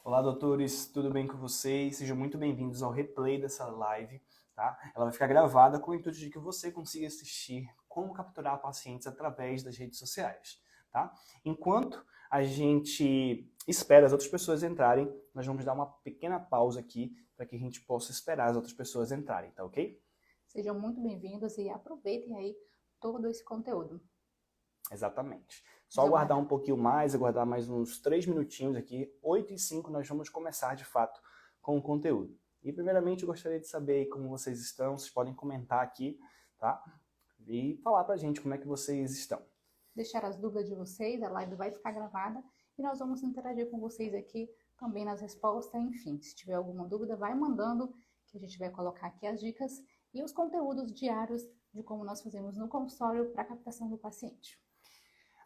Olá, doutores, tudo bem com vocês? Sejam muito bem-vindos ao replay dessa live, tá? Ela vai ficar gravada com o intuito de que você consiga assistir como capturar pacientes através das redes sociais, tá? Enquanto a gente espera as outras pessoas entrarem, nós vamos dar uma pequena pausa aqui para que a gente possa esperar as outras pessoas entrarem, tá ok? Sejam muito bem-vindos e aproveitem aí todo esse conteúdo. Exatamente. Só Vamos aguardar aguardar. um pouquinho mais, aguardar mais uns 3 minutinhos aqui. 8h05 nós vamos começar de fato com o conteúdo. E primeiramente eu gostaria de saber como vocês estão, vocês podem comentar aqui, tá? E falar pra gente como é que vocês estão. Deixar as dúvidas de vocês, a live vai ficar gravada e nós vamos interagir com vocês aqui também nas respostas. Enfim, se tiver alguma dúvida, vai mandando que a gente vai colocar aqui as dicas e os conteúdos diários de como nós fazemos no consultório para a captação do paciente.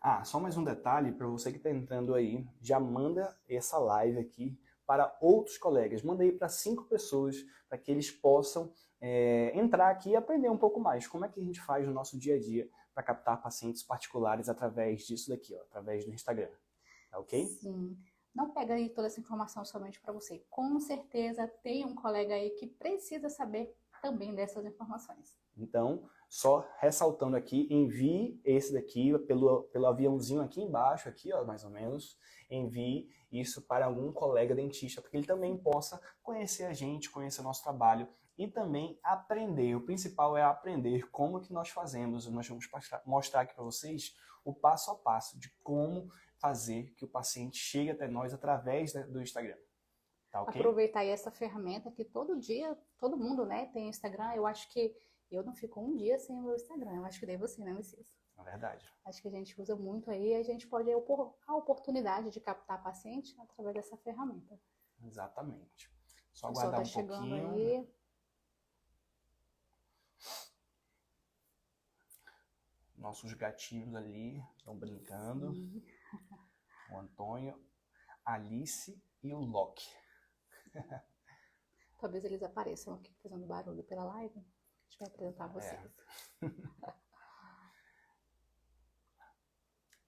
Ah, só mais um detalhe para você que está entrando aí, já manda essa live aqui para outros colegas. Manda aí para 5 pessoas, para que eles possam entrar aqui e aprender um pouco mais. Como é que a gente faz no nosso dia a dia para captar pacientes particulares através disso daqui, ó, através do Instagram. Tá ok? Sim, não pega aí toda essa informação somente para você. Com certeza tem um colega aí que precisa saber também dessas informações. Então, só ressaltando aqui, envie esse daqui pelo aviãozinho aqui embaixo, aqui, ó, mais ou menos. Envie isso para algum colega dentista, para que ele também possa conhecer a gente, conhecer o nosso trabalho e também aprender. O principal é aprender como que nós fazemos. Nós vamos mostrar aqui para vocês o passo a passo de como fazer que o paciente chegue até nós através do Instagram. Tá ok? Aproveitar aí essa ferramenta que todo dia, todo mundo, né, tem Instagram. Eu acho que eu não fico um dia sem o meu Instagram. Eu acho que nem você, né, Messias? É verdade. Acho que a gente usa muito aí e a gente pode ter a oportunidade de captar paciente através dessa ferramenta. Exatamente. Só O pessoal aguardar tá um chegando pouquinho. aí. Nossos gatinhos ali estão brincando. Sim. O Antônio, a Alice e o Loki. Talvez eles apareçam aqui fazendo barulho pela live. A gente vai apresentar vocês.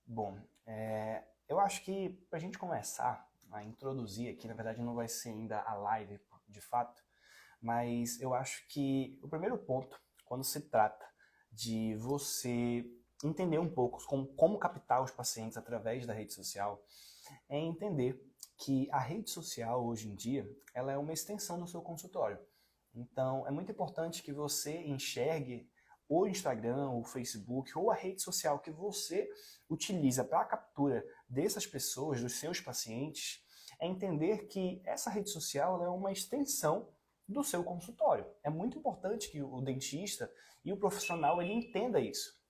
Bom, eu acho que para a gente começar a introduzir aqui, na verdade não vai ser ainda a live de fato, mas eu acho que o primeiro ponto, quando se trata de você entender um pouco como captar os pacientes através da rede social, é entender que a rede social hoje em dia ela é uma extensão do seu consultório. Então é muito importante que você enxergue o Instagram, o Facebook ou a rede social que você utiliza para a captura dessas pessoas, dos seus pacientes, é entender que essa rede social é uma extensão do seu consultório. É muito importante que o dentista e o profissional ele entenda isso.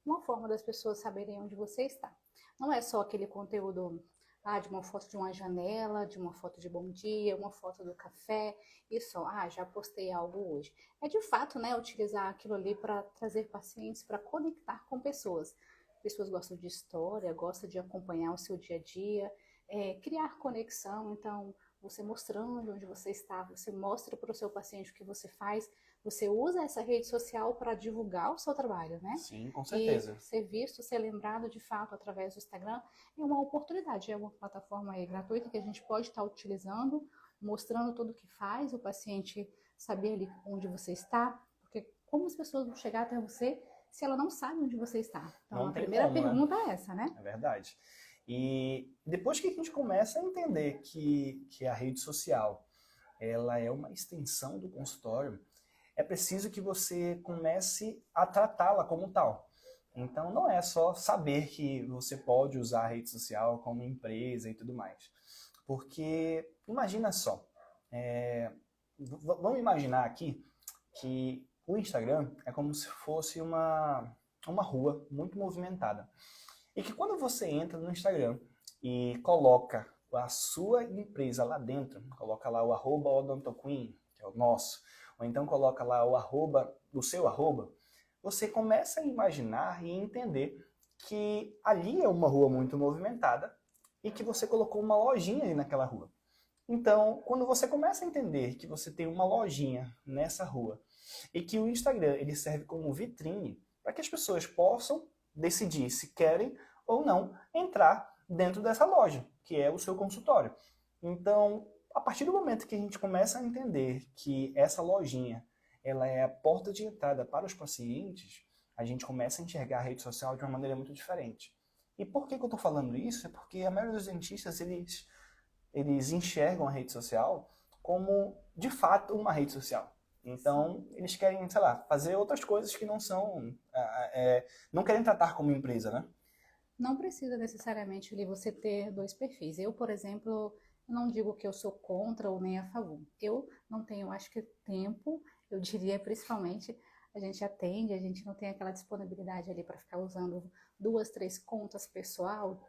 Uma forma das pessoas saberem onde você está. Não é só aquele conteúdo de uma foto de uma janela, de uma foto de bom dia, uma foto do café, e só, já postei algo hoje. É de fato, né, utilizar aquilo ali para trazer pacientes, para conectar com pessoas. Pessoas gostam de história, gostam de acompanhar o seu dia a dia, criar conexão, então você mostrando onde você está, você mostra para o seu paciente o que você faz, você usa essa rede social para divulgar o seu trabalho, né? Sim, com E certeza. ser visto, ser lembrado de fato através do Instagram é uma oportunidade, é uma plataforma aí gratuita que a gente pode estar utilizando, mostrando tudo o que faz, o paciente saber ali onde você está, porque como as pessoas vão chegar até você se ela não sabe onde você está? Então Não a tem primeira como, né? pergunta é essa, né? É verdade. E depois que a gente começa a entender que a rede social ela é uma extensão do consultório, é preciso que você comece a tratá-la como tal. Então não é só saber que você pode usar a rede social como empresa e tudo mais. Porque imagina só, vamos imaginar aqui que o Instagram é como se fosse uma rua muito movimentada. E que quando você entra no Instagram e coloca a sua empresa lá dentro, coloca lá o @odontoqueen, que é o nosso, ou então coloca lá o seu arroba, você começa a imaginar e entender que ali é uma rua muito movimentada e que você colocou uma lojinha ali naquela rua. Então, quando você começa a entender que você tem uma lojinha nessa rua e que o Instagram ele serve como vitrine para que as pessoas possam decidir se querem ou não entrar dentro dessa loja, que é o seu consultório. Então, a partir do momento que a gente começa a entender que essa lojinha, ela é a porta de entrada para os pacientes, a gente começa a enxergar a rede social de uma maneira muito diferente. E por que eu estou falando isso? É porque a maioria dos dentistas, eles enxergam a rede social como, de fato, uma rede social. Então, eles querem, sei lá, fazer outras coisas que não são... não querem tratar como empresa, né? Não precisa necessariamente ali você ter dois perfis. Eu, por exemplo, não digo que eu sou contra ou nem a favor. Eu não tenho, acho que tempo, eu diria principalmente, a gente atende, a gente não tem aquela disponibilidade ali para ficar usando 2, 3 contas pessoal,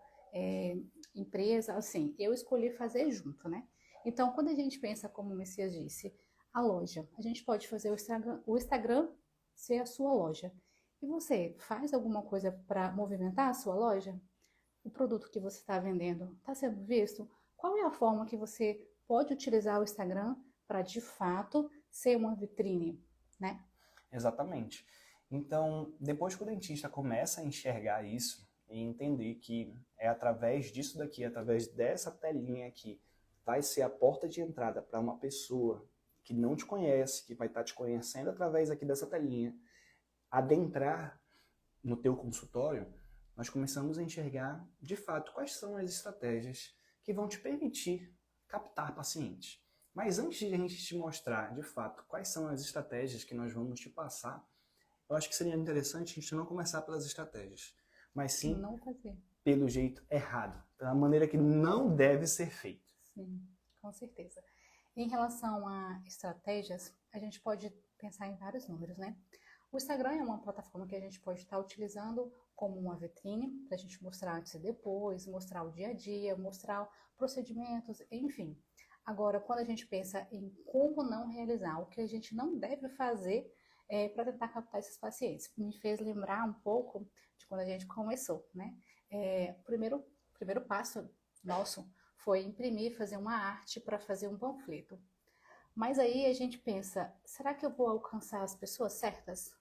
empresa, assim, eu escolhi fazer junto, né? Então, quando a gente pensa, como o Messias disse, a loja, a gente pode fazer o Instagram ser a sua loja. E você faz alguma coisa para movimentar a sua loja? O produto que você está vendendo está sendo visto? Qual é a forma que você pode utilizar o Instagram para, de fato, ser uma vitrine, né? Exatamente. Então, depois que o dentista começa a enxergar isso e entender que é através disso daqui, através dessa telinha aqui, vai ser a porta de entrada para uma pessoa que não te conhece, que vai estar te conhecendo através aqui dessa telinha, adentrar no teu consultório, nós começamos a enxergar, de fato, quais são as estratégias que vão te permitir captar pacientes. Mas antes de a gente te mostrar, de fato, quais são as estratégias que nós vamos te passar, eu acho que seria interessante a gente não começar pelas estratégias, mas sim Não fazer. pelo jeito errado, pela maneira que não deve ser feito. Sim, com certeza. Em relação a estratégias, a gente pode pensar em vários números, né? O Instagram é uma plataforma que a gente pode estar utilizando como uma vitrine, para a gente mostrar antes e depois, mostrar o dia a dia, mostrar procedimentos, enfim. Agora, quando a gente pensa em como não realizar, o que a gente não deve fazer para tentar captar esses pacientes, me fez lembrar um pouco de quando a gente começou, né? O primeiro passo nosso foi imprimir, fazer uma arte para fazer um panfleto. Mas aí a gente pensa, será que eu vou alcançar as pessoas certas?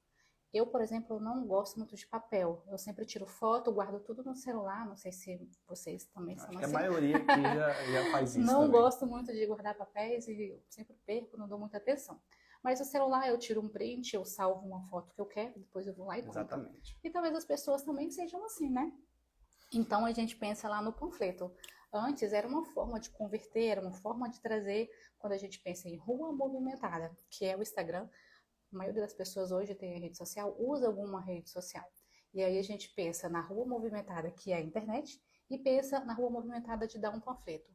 Eu, por exemplo, não gosto muito de papel. Eu sempre tiro foto, guardo tudo no celular. Não sei se vocês também são Acho que a assim. maioria aqui já faz isso Não também. gosto muito de guardar papéis e sempre perco, não dou muita atenção. Mas o celular eu tiro um print, eu salvo uma foto que eu quero, depois eu vou lá e compro. Exatamente. E talvez as pessoas também sejam assim, né? Então a gente pensa lá no panfleto. Antes era uma forma de converter, era uma forma de trazer, quando a gente pensa em rua movimentada, que é o Instagram, a maioria das pessoas hoje tem a rede social, usa alguma rede social. E aí a gente pensa na rua movimentada, que é a internet, e pensa na rua movimentada de dar um panfleto.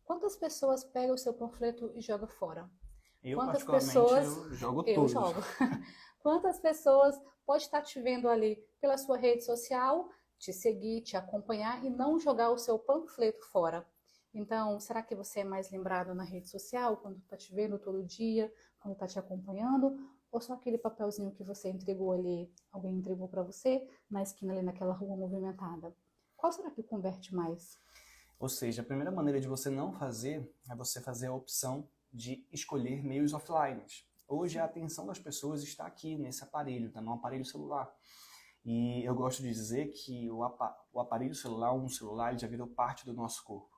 Quantas pessoas pegam o seu panfleto e jogam fora? Eu, Quantas particularmente, pessoas... eu jogo Eu tudo. jogo. Quantas pessoas pode estar te vendo ali pela sua rede social, te seguir, te acompanhar e não jogar o seu panfleto fora? Então, será que você é mais lembrado na rede social, quando está te vendo todo dia, quando está te acompanhando? Ou só aquele papelzinho que você entregou ali, alguém entregou para você, na esquina ali naquela rua movimentada? Qual será que converte mais? Ou seja, a primeira maneira de você não fazer é você fazer a opção de escolher meios offline. Hoje a atenção das pessoas está aqui nesse aparelho, tá no aparelho celular. E eu gosto de dizer que o aparelho celular, um celular, ele já virou parte do nosso corpo.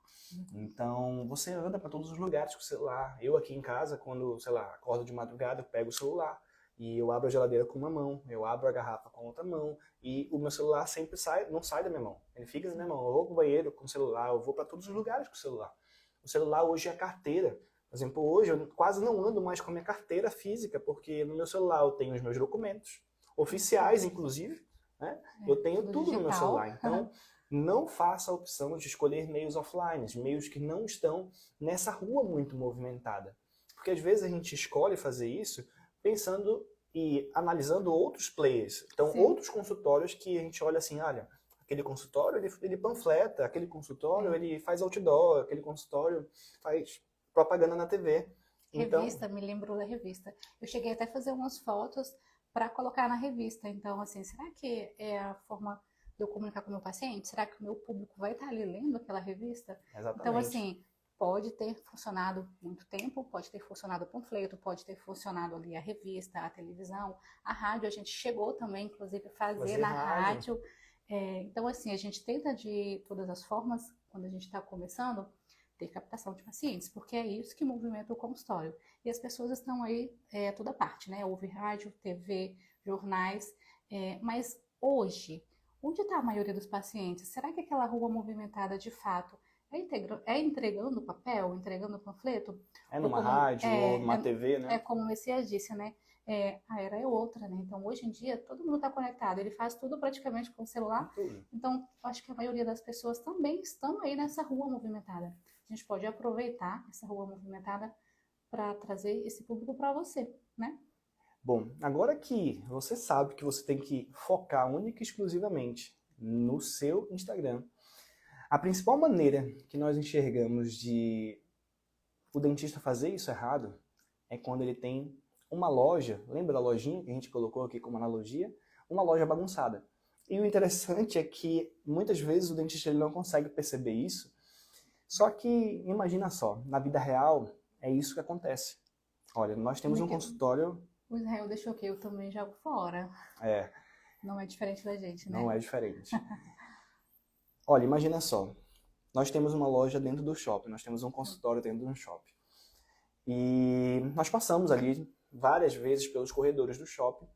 Então, você anda para todos os lugares com o celular. Eu aqui em casa, quando, sei lá, acordo de madrugada, eu pego o celular e eu abro a geladeira com uma mão, eu abro a garrafa com a outra mão e o meu celular sempre não sai da minha mão. Ele fica na minha mão. Eu vou pro banheiro com o celular, eu vou para todos os lugares com o celular. O celular hoje é a carteira. Por exemplo, hoje eu quase não ando mais com a minha carteira física, porque no meu celular eu tenho os meus documentos, oficiais inclusive, né? Eu tenho tudo no meu celular. Então, não faça a opção de escolher meios offline, meios que não estão nessa rua muito movimentada. Porque às vezes a gente escolhe fazer isso pensando e analisando outros players. Então, outros consultórios que a gente olha assim, olha, aquele consultório ele panfleta, aquele consultório ele faz outdoor, aquele consultório faz propaganda na TV. Revista, me lembrou da revista. Eu cheguei até a fazer umas fotos para colocar na revista. Então, assim, será que é a forma de eu comunicar com o meu paciente? Será que o meu público vai estar ali lendo aquela revista? Exatamente. Então, assim, pode ter funcionado muito tempo, pode ter funcionado o panfleto, pode ter funcionado ali a revista, a televisão, a rádio. A gente chegou também, inclusive, a fazer na rádio. Então, assim, a gente tenta de todas as formas, quando a gente está começando, ter captação de pacientes, porque é isso que movimenta o consultório. E as pessoas estão aí toda parte, né? Houve rádio, TV, jornais, mas hoje, onde está a maioria dos pacientes? Será que aquela rua movimentada de fato é entregando papel, entregando panfleto? É Ou numa como, rádio ou numa TV, né? como o Messias disse, né? A era é outra, né? Então, hoje em dia, todo mundo está conectado, ele faz tudo praticamente com o celular. Tudo. Então, acho que a maioria das pessoas também estão aí nessa rua movimentada. A gente pode aproveitar essa rua movimentada para trazer esse público para você, né? Bom, agora que você sabe que você tem que focar única e exclusivamente no seu Instagram, a principal maneira que nós enxergamos de o dentista fazer isso errado é quando ele tem uma loja, lembra da lojinha que a gente colocou aqui como analogia? Uma loja bagunçada. E o interessante é que muitas vezes o dentista ele não consegue perceber isso, só que imagina só, na vida real é isso que acontece. Olha, nós temos um consultório... O Israel deixou que eu também jogo fora. Não é diferente da gente, né? Não é diferente. Olha, imagina só. Nós temos uma loja dentro do shopping, nós temos um consultório dentro de um shopping. E nós passamos ali várias vezes pelos corredores do shopping.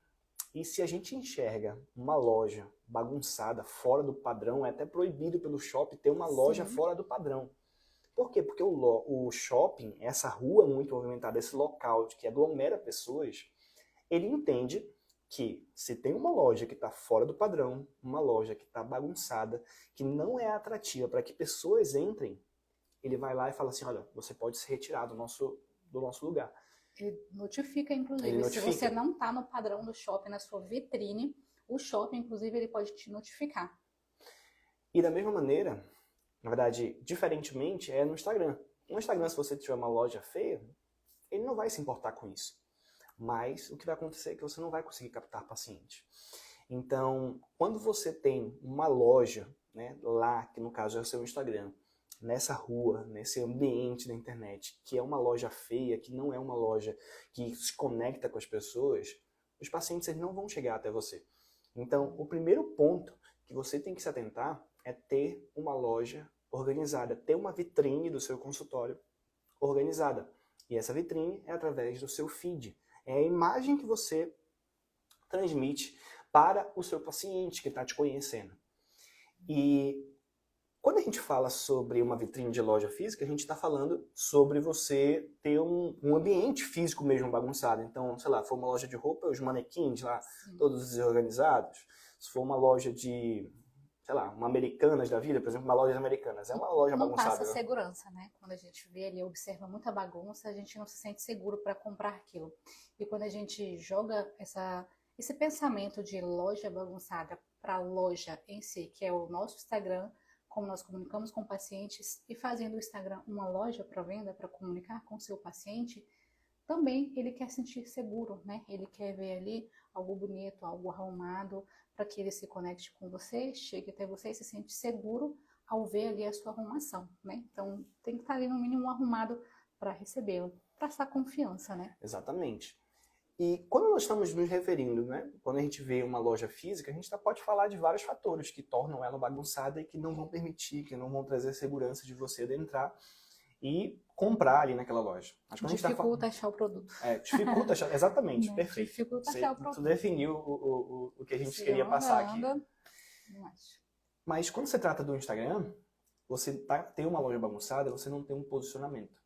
E se a gente enxerga uma loja bagunçada, fora do padrão, é até proibido pelo shopping ter uma loja fora do padrão. Por quê? Porque o shopping, essa rua muito movimentada, esse local que aglomera pessoas, ele entende que se tem uma loja que está fora do padrão, uma loja que está bagunçada, que não é atrativa para que pessoas entrem, ele vai lá e fala assim, olha, você pode se retirar do nosso lugar. Ele notifica, inclusive, se você não está no padrão do shopping, na sua vitrine, o shopping, inclusive, ele pode te notificar. E da mesma maneira, na verdade, diferentemente, é no Instagram. No Instagram, se você tiver uma loja feia, ele não vai se importar com isso. Mas o que vai acontecer é que você não vai conseguir captar paciente. Então, quando você tem uma loja, né, lá, que no caso é o seu Instagram, nessa rua, nesse ambiente da internet, que é uma loja feia, que não é uma loja que se conecta com as pessoas, os pacientes eles não vão chegar até você. Então, o primeiro ponto que você tem que se atentar é ter uma loja organizada, ter uma vitrine do seu consultório organizada. E essa vitrine é através do seu feed. É a imagem que você transmite para o seu paciente que está te conhecendo. E quando a gente fala sobre uma vitrine de loja física, a gente está falando sobre você ter um ambiente físico mesmo bagunçado. Então, sei lá, for uma loja de roupa, os manequins lá, todos desorganizados. Se for uma loja de, sei lá, uma Americanas da vida, por exemplo, uma loja Americanas, é uma loja bagunçada. Não passa segurança, né? Quando a gente vê ali, observa muita bagunça, a gente não se sente seguro para comprar aquilo. E quando a gente joga esse pensamento de loja bagunçada para a loja em si, que é o nosso Instagram, como nós comunicamos com pacientes, e fazendo o Instagram uma loja para venda, para comunicar com o seu paciente, também ele quer sentir seguro, né? Ele quer ver ali algo bonito, algo arrumado, para que ele se conecte com você, chegue até você e se sente seguro ao ver ali a sua arrumação, né? Então, tem que estar ali no mínimo arrumado para recebê-lo, passar confiança, né? Exatamente. E quando nós estamos nos referindo, né, quando a gente vê uma loja física, a gente pode falar de vários fatores que tornam ela bagunçada e que não vão permitir, que não vão trazer segurança de você adentrar e comprar ali naquela loja. Mas quando dificulta achar o produto. Dificulta achar, exatamente, Né? perfeito. Dificulta achar o produto. Tu definiu o que a gente queria passar aqui. Não acho. Mas quando se trata do Instagram, você tem uma loja bagunçada, você não tem um posicionamento.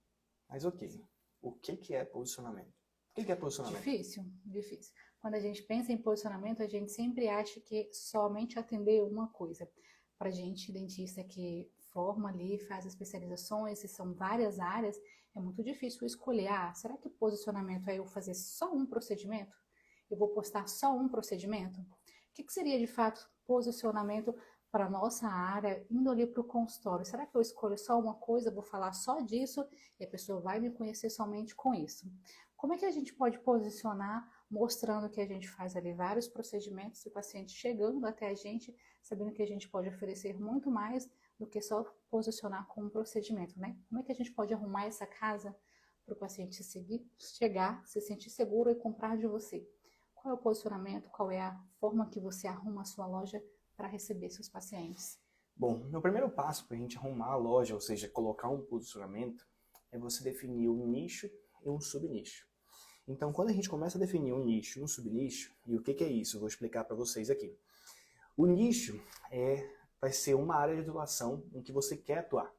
Mas ok, o que é posicionamento? O que é posicionamento? Difícil. Quando a gente pensa em posicionamento, a gente sempre acha que somente atender uma coisa. Pra gente, dentista que forma ali, faz especializações, e são várias áreas, é muito difícil escolher, será que posicionamento é eu fazer só um procedimento? Eu vou postar só um procedimento? O que seria de fato posicionamento para a nossa área, indo ali para o consultório? Será que eu escolho só uma coisa, vou falar só disso e a pessoa vai me conhecer somente com isso? Como é que a gente pode posicionar, mostrando que a gente faz ali vários procedimentos e o paciente chegando até a gente, sabendo que a gente pode oferecer muito mais do que só posicionar com um procedimento, né? Como é que a gente pode arrumar essa casa para o paciente chegar, se sentir seguro e comprar de você? Qual é o posicionamento, qual é a forma que você arruma a sua loja para receber seus pacientes? Bom, meu primeiro passo para a gente arrumar a loja, ou seja, colocar um posicionamento, é você definir um nicho e um subnicho. Então, quando a gente começa a definir um nicho e um subnicho, e o que é isso? Eu vou explicar para vocês aqui. O nicho vai ser uma área de atuação em que você quer atuar.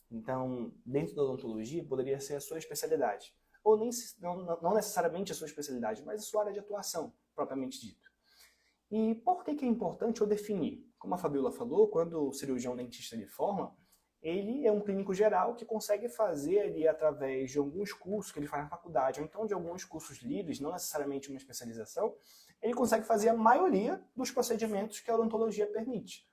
Então, dentro da odontologia, poderia ser a sua especialidade. Ou não necessariamente a sua especialidade, mas a sua área de atuação, propriamente dito. E por que é importante eu definir? Como a Fabiola falou, quando o cirurgião dentista ele forma, ele é um clínico geral que consegue fazer ali através de alguns cursos que ele faz na faculdade, ou então de alguns cursos livres, não necessariamente uma especialização, ele consegue fazer a maioria dos procedimentos que a odontologia permite.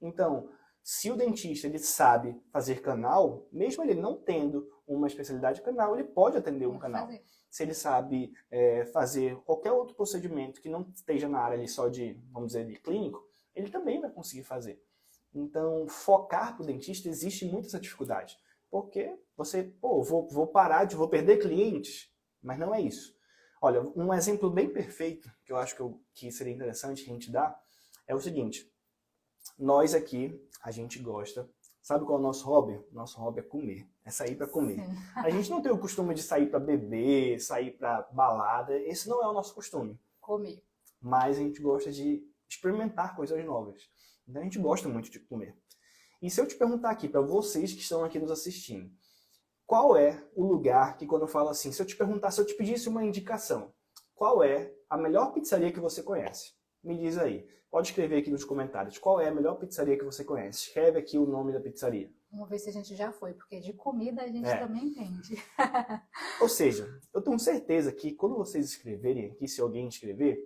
Então, se o dentista ele sabe fazer canal, mesmo ele não tendo uma especialidade canal, ele pode atender um canal. Se ele sabe fazer qualquer outro procedimento que não esteja na área ali só de, vamos dizer, de clínico, ele também vai conseguir fazer. Então, focar para o dentista existe muito essa dificuldade. Porque você, vou perder clientes, mas não é isso. Olha, um exemplo bem perfeito, que eu acho que seria interessante que a gente dar, é o seguinte. Nós aqui, a gente gosta. Sabe qual é o nosso hobby? Nosso hobby é comer. É sair para comer. Sim. A gente não tem o costume de sair para beber, sair para balada. Esse não é o nosso costume. Comer. Mas a gente gosta de experimentar coisas novas. Então a gente gosta muito de comer. E se eu te perguntar aqui, para vocês que estão aqui nos assistindo, qual é o lugar que quando eu falo assim, se eu te pedisse uma indicação, qual é a melhor pizzaria que você conhece? Me diz aí. Pode escrever aqui nos comentários. Qual é a melhor pizzaria que você conhece? Escreve aqui o nome da pizzaria. Vamos ver se a gente já foi, porque de comida a gente também entende. Ou seja, eu tenho certeza que quando vocês escreverem aqui, se alguém escrever,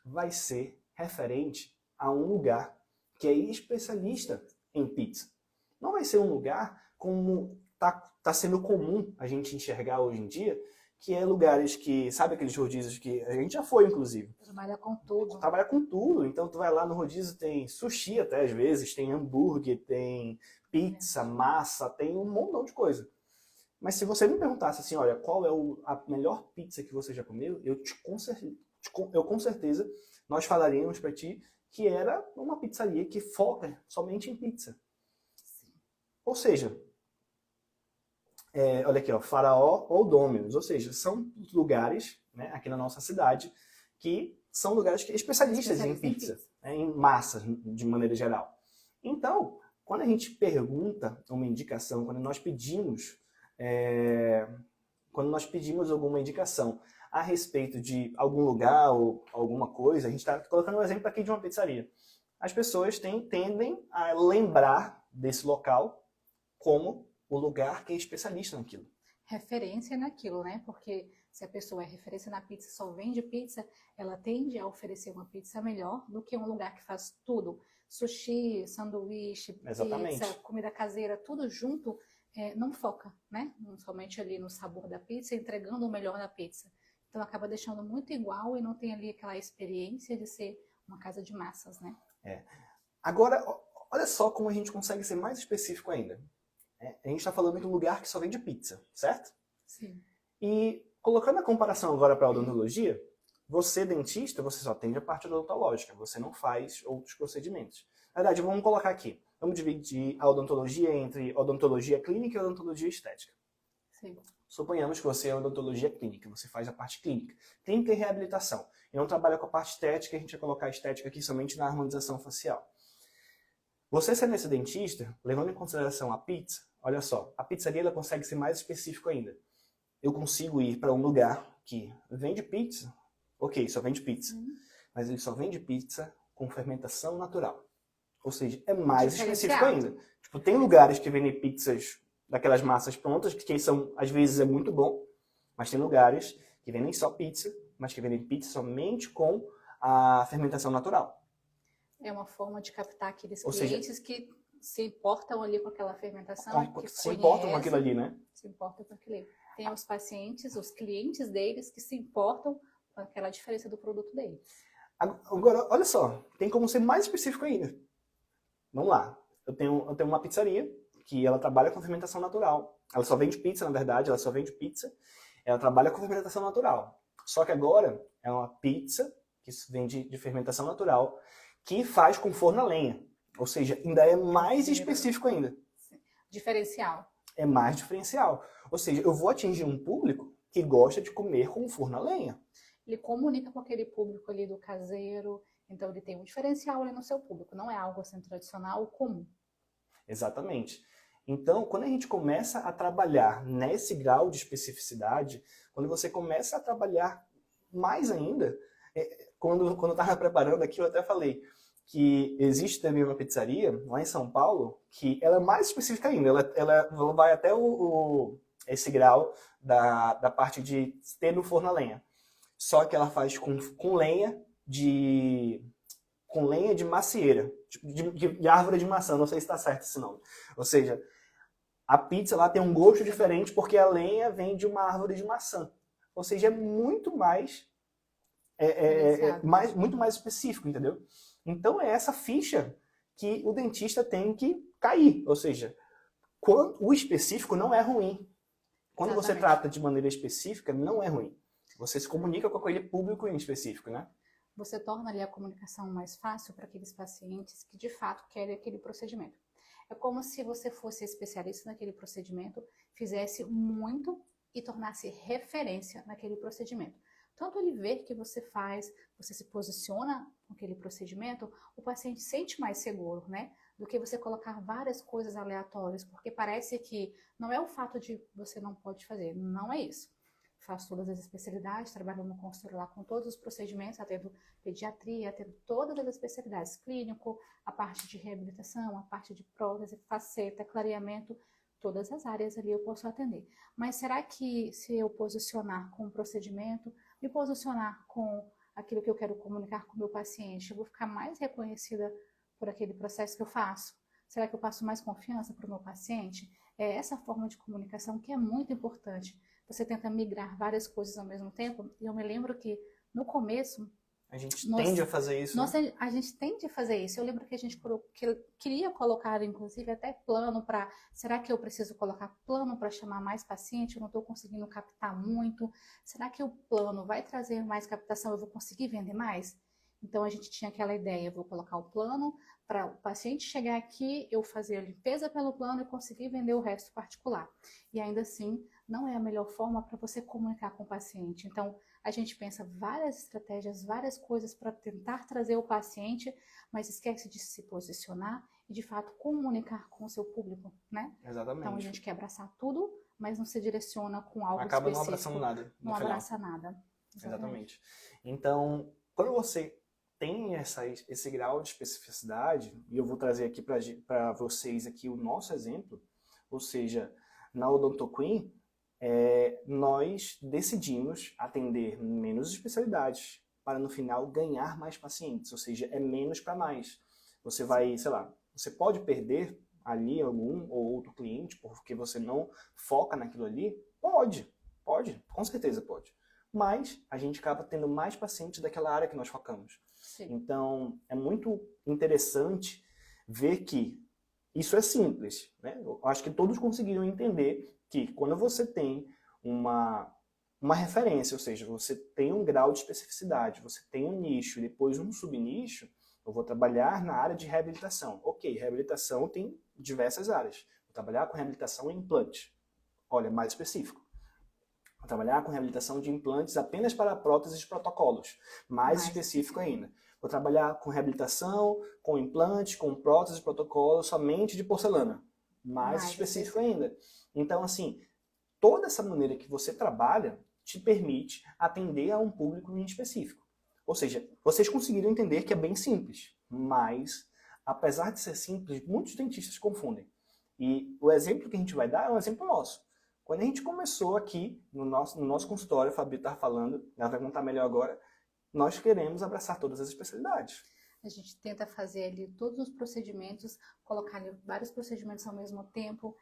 vai ser referente a um lugar que é especialista em pizza. Não vai ser um lugar como tá sendo comum a gente enxergar hoje em dia, que é lugares que, sabe aqueles rodízios que a gente já foi, inclusive. Trabalha com tudo. Trabalha com tudo. Então, tu vai lá no rodízio, tem sushi até às vezes, tem hambúrguer, tem pizza, massa, tem um montão de coisa. Mas se você me perguntasse assim, olha, qual é a melhor pizza que você já comeu, eu com certeza, nós falaríamos para ti que era uma pizzaria que foca somente em pizza. Ou seja, olha aqui, ó, Faraó ou Domino's, ou seja, são lugares, né, aqui na nossa cidade, que são lugares que especialistas em pizza, né, em massas, de maneira geral. Então, quando a gente pergunta uma indicação, quando nós pedimos alguma indicação a respeito de algum lugar ou alguma coisa, a gente está colocando um exemplo aqui de uma pizzaria. As pessoas tendem a lembrar desse local como o lugar que é especialista naquilo. Referência naquilo, né? Porque se a pessoa é referência na pizza, só vende pizza, ela tende a oferecer uma pizza melhor do que um lugar que faz tudo. Sushi, sanduíche, Exatamente. Pizza, comida caseira, tudo junto, não foca, né? Não somente ali no sabor da pizza, entregando o melhor da pizza. Então acaba deixando muito igual e não tem ali aquela experiência de ser uma casa de massas, né? Agora, olha só como a gente consegue ser mais específico ainda. A gente está falando de um lugar que só vende pizza, certo? Sim. E colocando a comparação agora para a odontologia, você, dentista, você só atende a parte odontológica, você não faz outros procedimentos. Na verdade, vamos colocar aqui, vamos dividir a odontologia entre odontologia clínica e odontologia estética. Sim. Suponhamos que você é odontologia clínica, você faz a parte clínica. Clínica e reabilitação. E não trabalha com a parte estética, a gente vai colocar a estética aqui somente na harmonização facial. Você sendo esse dentista, levando em consideração a pizza, olha só, a pizzaria ela consegue ser mais específico ainda. Eu consigo ir para um lugar que vende pizza, ok, só vende pizza, mas ele só vende pizza com fermentação natural. Ou seja, é mais específico ainda. Tipo, tem lugares que vendem pizzas daquelas massas prontas, que são, às vezes é muito bom, mas tem lugares que vendem só pizza, mas que vendem pizza somente com a fermentação natural. É uma forma de captar aqueles clientes que se importam ali com aquela fermentação. Que se importam com aquilo ali, né? Se importam com aquilo ali. Tem os pacientes, os clientes deles que se importam com aquela diferença do produto deles. Agora, olha só, tem como ser mais específico ainda. Vamos lá. Eu tenho uma pizzaria que ela trabalha com fermentação natural. Ela só vende pizza, na verdade, ela só vende pizza. Ela trabalha com fermentação natural. Só que agora é uma pizza que vende de fermentação natural que faz com forno a lenha. Ou seja, ainda é mais Canseira. específico ainda. Diferencial. É mais diferencial. Ou seja, eu vou atingir um público que gosta de comer com forno a lenha. Ele comunica com aquele público ali do caseiro, então ele tem um diferencial ali no seu público, não é algo assim tradicional ou comum. Exatamente. Então, quando a gente começa a trabalhar nesse grau de especificidade, quando você começa a trabalhar mais ainda, quando eu estava preparando aqui, eu até falei que existe também uma pizzaria lá em São Paulo que ela é mais específica ainda, ela vai até esse grau da parte de ter no forno a lenha. Só que ela faz com lenha de macieira, tipo de árvore de maçã, não sei se está certo esse nome. Ou seja, a pizza lá tem um gosto diferente porque a lenha vem de uma árvore de maçã. Ou seja, é muito mais, muito mais específico, entendeu? Então é essa ficha que o dentista tem que cair. Ou seja, o específico não é ruim. Quando você trata de maneira específica, não é ruim. Você se comunica com aquele público em específico, né? Você torna ali a comunicação mais fácil para aqueles pacientes que de fato querem aquele procedimento. É como se você fosse especialista naquele procedimento, fizesse muito e tornasse referência naquele procedimento. Tanto ele ver que você faz, você se posiciona naquele procedimento, o paciente sente mais seguro, né? Do que você colocar várias coisas aleatórias, porque parece que não é o fato de você não pode fazer, não é isso. Faço todas as especialidades, trabalho no consultório lá com todos os procedimentos, atendo pediatria, atendo todas as especialidades, clínico, a parte de reabilitação, a parte de prótese, faceta, clareamento, todas as áreas ali eu posso atender. Mas será que se eu posicionar com o procedimento, me posicionar com aquilo que eu quero comunicar com o meu paciente, eu vou ficar mais reconhecida por aquele processo que eu faço? Será que eu passo mais confiança para o meu paciente? É essa forma de comunicação que é muito importante. Você tenta migrar várias coisas ao mesmo tempo. E eu me lembro que no começo... A gente tende a fazer isso, né? A gente tende a fazer isso. Eu lembro que a gente queria colocar, inclusive, até plano para... Será que eu preciso colocar plano para chamar mais paciente? Eu não estou conseguindo captar muito. Será que o plano vai trazer mais captação? Eu vou conseguir vender mais? Então, a gente tinha aquela ideia. Eu vou colocar o plano para o paciente chegar aqui, eu fazer a limpeza pelo plano e conseguir vender o resto particular. E ainda assim... não é a melhor forma para você comunicar com o paciente. Então, a gente pensa várias estratégias, várias coisas para tentar trazer o paciente, mas esquece de se posicionar e, de fato, comunicar com o seu público, né? Exatamente. Então, a gente quer abraçar tudo, mas não se direciona com algo acaba específico. não abraçando nada. Não abraça nada. Exatamente. Então, quando você tem esse grau de especificidade, e eu vou trazer aqui para vocês aqui o nosso exemplo, ou seja, na Odontoqueen, nós decidimos atender menos especialidades para no final ganhar mais pacientes, ou seja, é menos para mais. Você vai, sei lá, você pode perder ali algum ou outro cliente porque você não foca naquilo ali? Pode, com certeza pode. Mas a gente acaba tendo mais pacientes daquela área que nós focamos. Sim. Então, é muito interessante ver que isso é simples, né? Eu acho que todos conseguiram entender que quando você tem uma referência, ou seja, você tem um grau de especificidade, você tem um nicho e depois um subnicho, eu vou trabalhar na área de reabilitação. Ok, reabilitação tem diversas áreas. Vou trabalhar com reabilitação em implante. Olha, mais específico. Vou trabalhar com reabilitação de implantes apenas para próteses de protocolos. Mais específico ainda. Vou trabalhar com reabilitação, com implantes, com próteses de protocolo somente de porcelana. Mais específico ainda. Então, assim, toda essa maneira que você trabalha te permite atender a um público em específico. Ou seja, vocês conseguiram entender que é bem simples, mas, apesar de ser simples, muitos dentistas confundem. E o exemplo que a gente vai dar é um exemplo nosso. Quando a gente começou aqui no nosso consultório, a Fabi está falando, ela vai contar melhor agora, nós queremos abraçar todas as especialidades. A gente tenta fazer ali todos os procedimentos, colocar ali vários procedimentos ao mesmo tempo,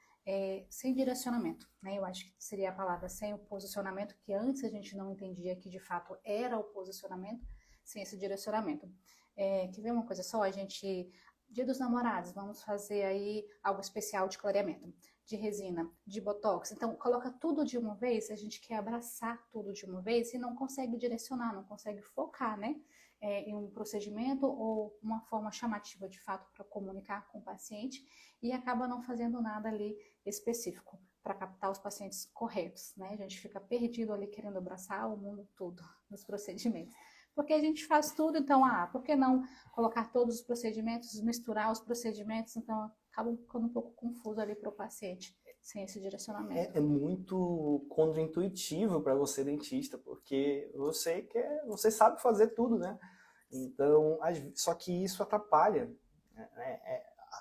sem direcionamento, né? Eu acho que seria a palavra, sem o posicionamento, que antes a gente não entendia que de fato era o posicionamento, sem esse direcionamento. Quer ver uma coisa só? A gente, Dia dos Namorados, vamos fazer aí algo especial de clareamento, de resina, de botox. Então, coloca tudo de uma vez, a gente quer abraçar tudo de uma vez e não consegue direcionar, não consegue focar, né? em um procedimento ou uma forma chamativa de fato para comunicar com o paciente e acaba não fazendo nada ali específico para captar os pacientes corretos, né? A gente fica perdido ali querendo abraçar o mundo todo nos procedimentos. Porque a gente faz tudo, então, por que não colocar todos os procedimentos, misturar os procedimentos? Então, acaba ficando um pouco confuso ali para o paciente, sem esse direcionamento. É muito contraintuitivo para você, dentista, porque você sabe fazer tudo, né? Então, só que isso atrapalha.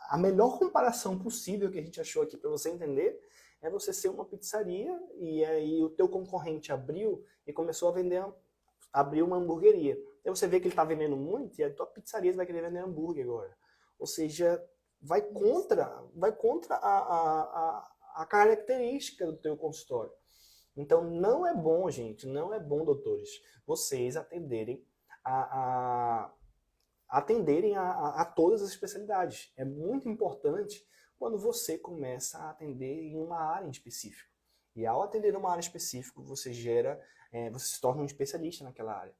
A melhor comparação possível que a gente achou aqui para você entender é você ser uma pizzaria e aí o teu concorrente abriu e começou abrir uma hamburgueria. Aí você vê que ele está vendendo muito e a tua pizzaria vai querer vender hambúrguer agora. Ou seja, vai contra a característica do teu consultório. Então não é bom, gente, não é bom, doutores, vocês atenderem a todas as especialidades. É muito importante quando você começa a atender em uma área em específico. E ao atender uma área específica, você se torna um especialista naquela área.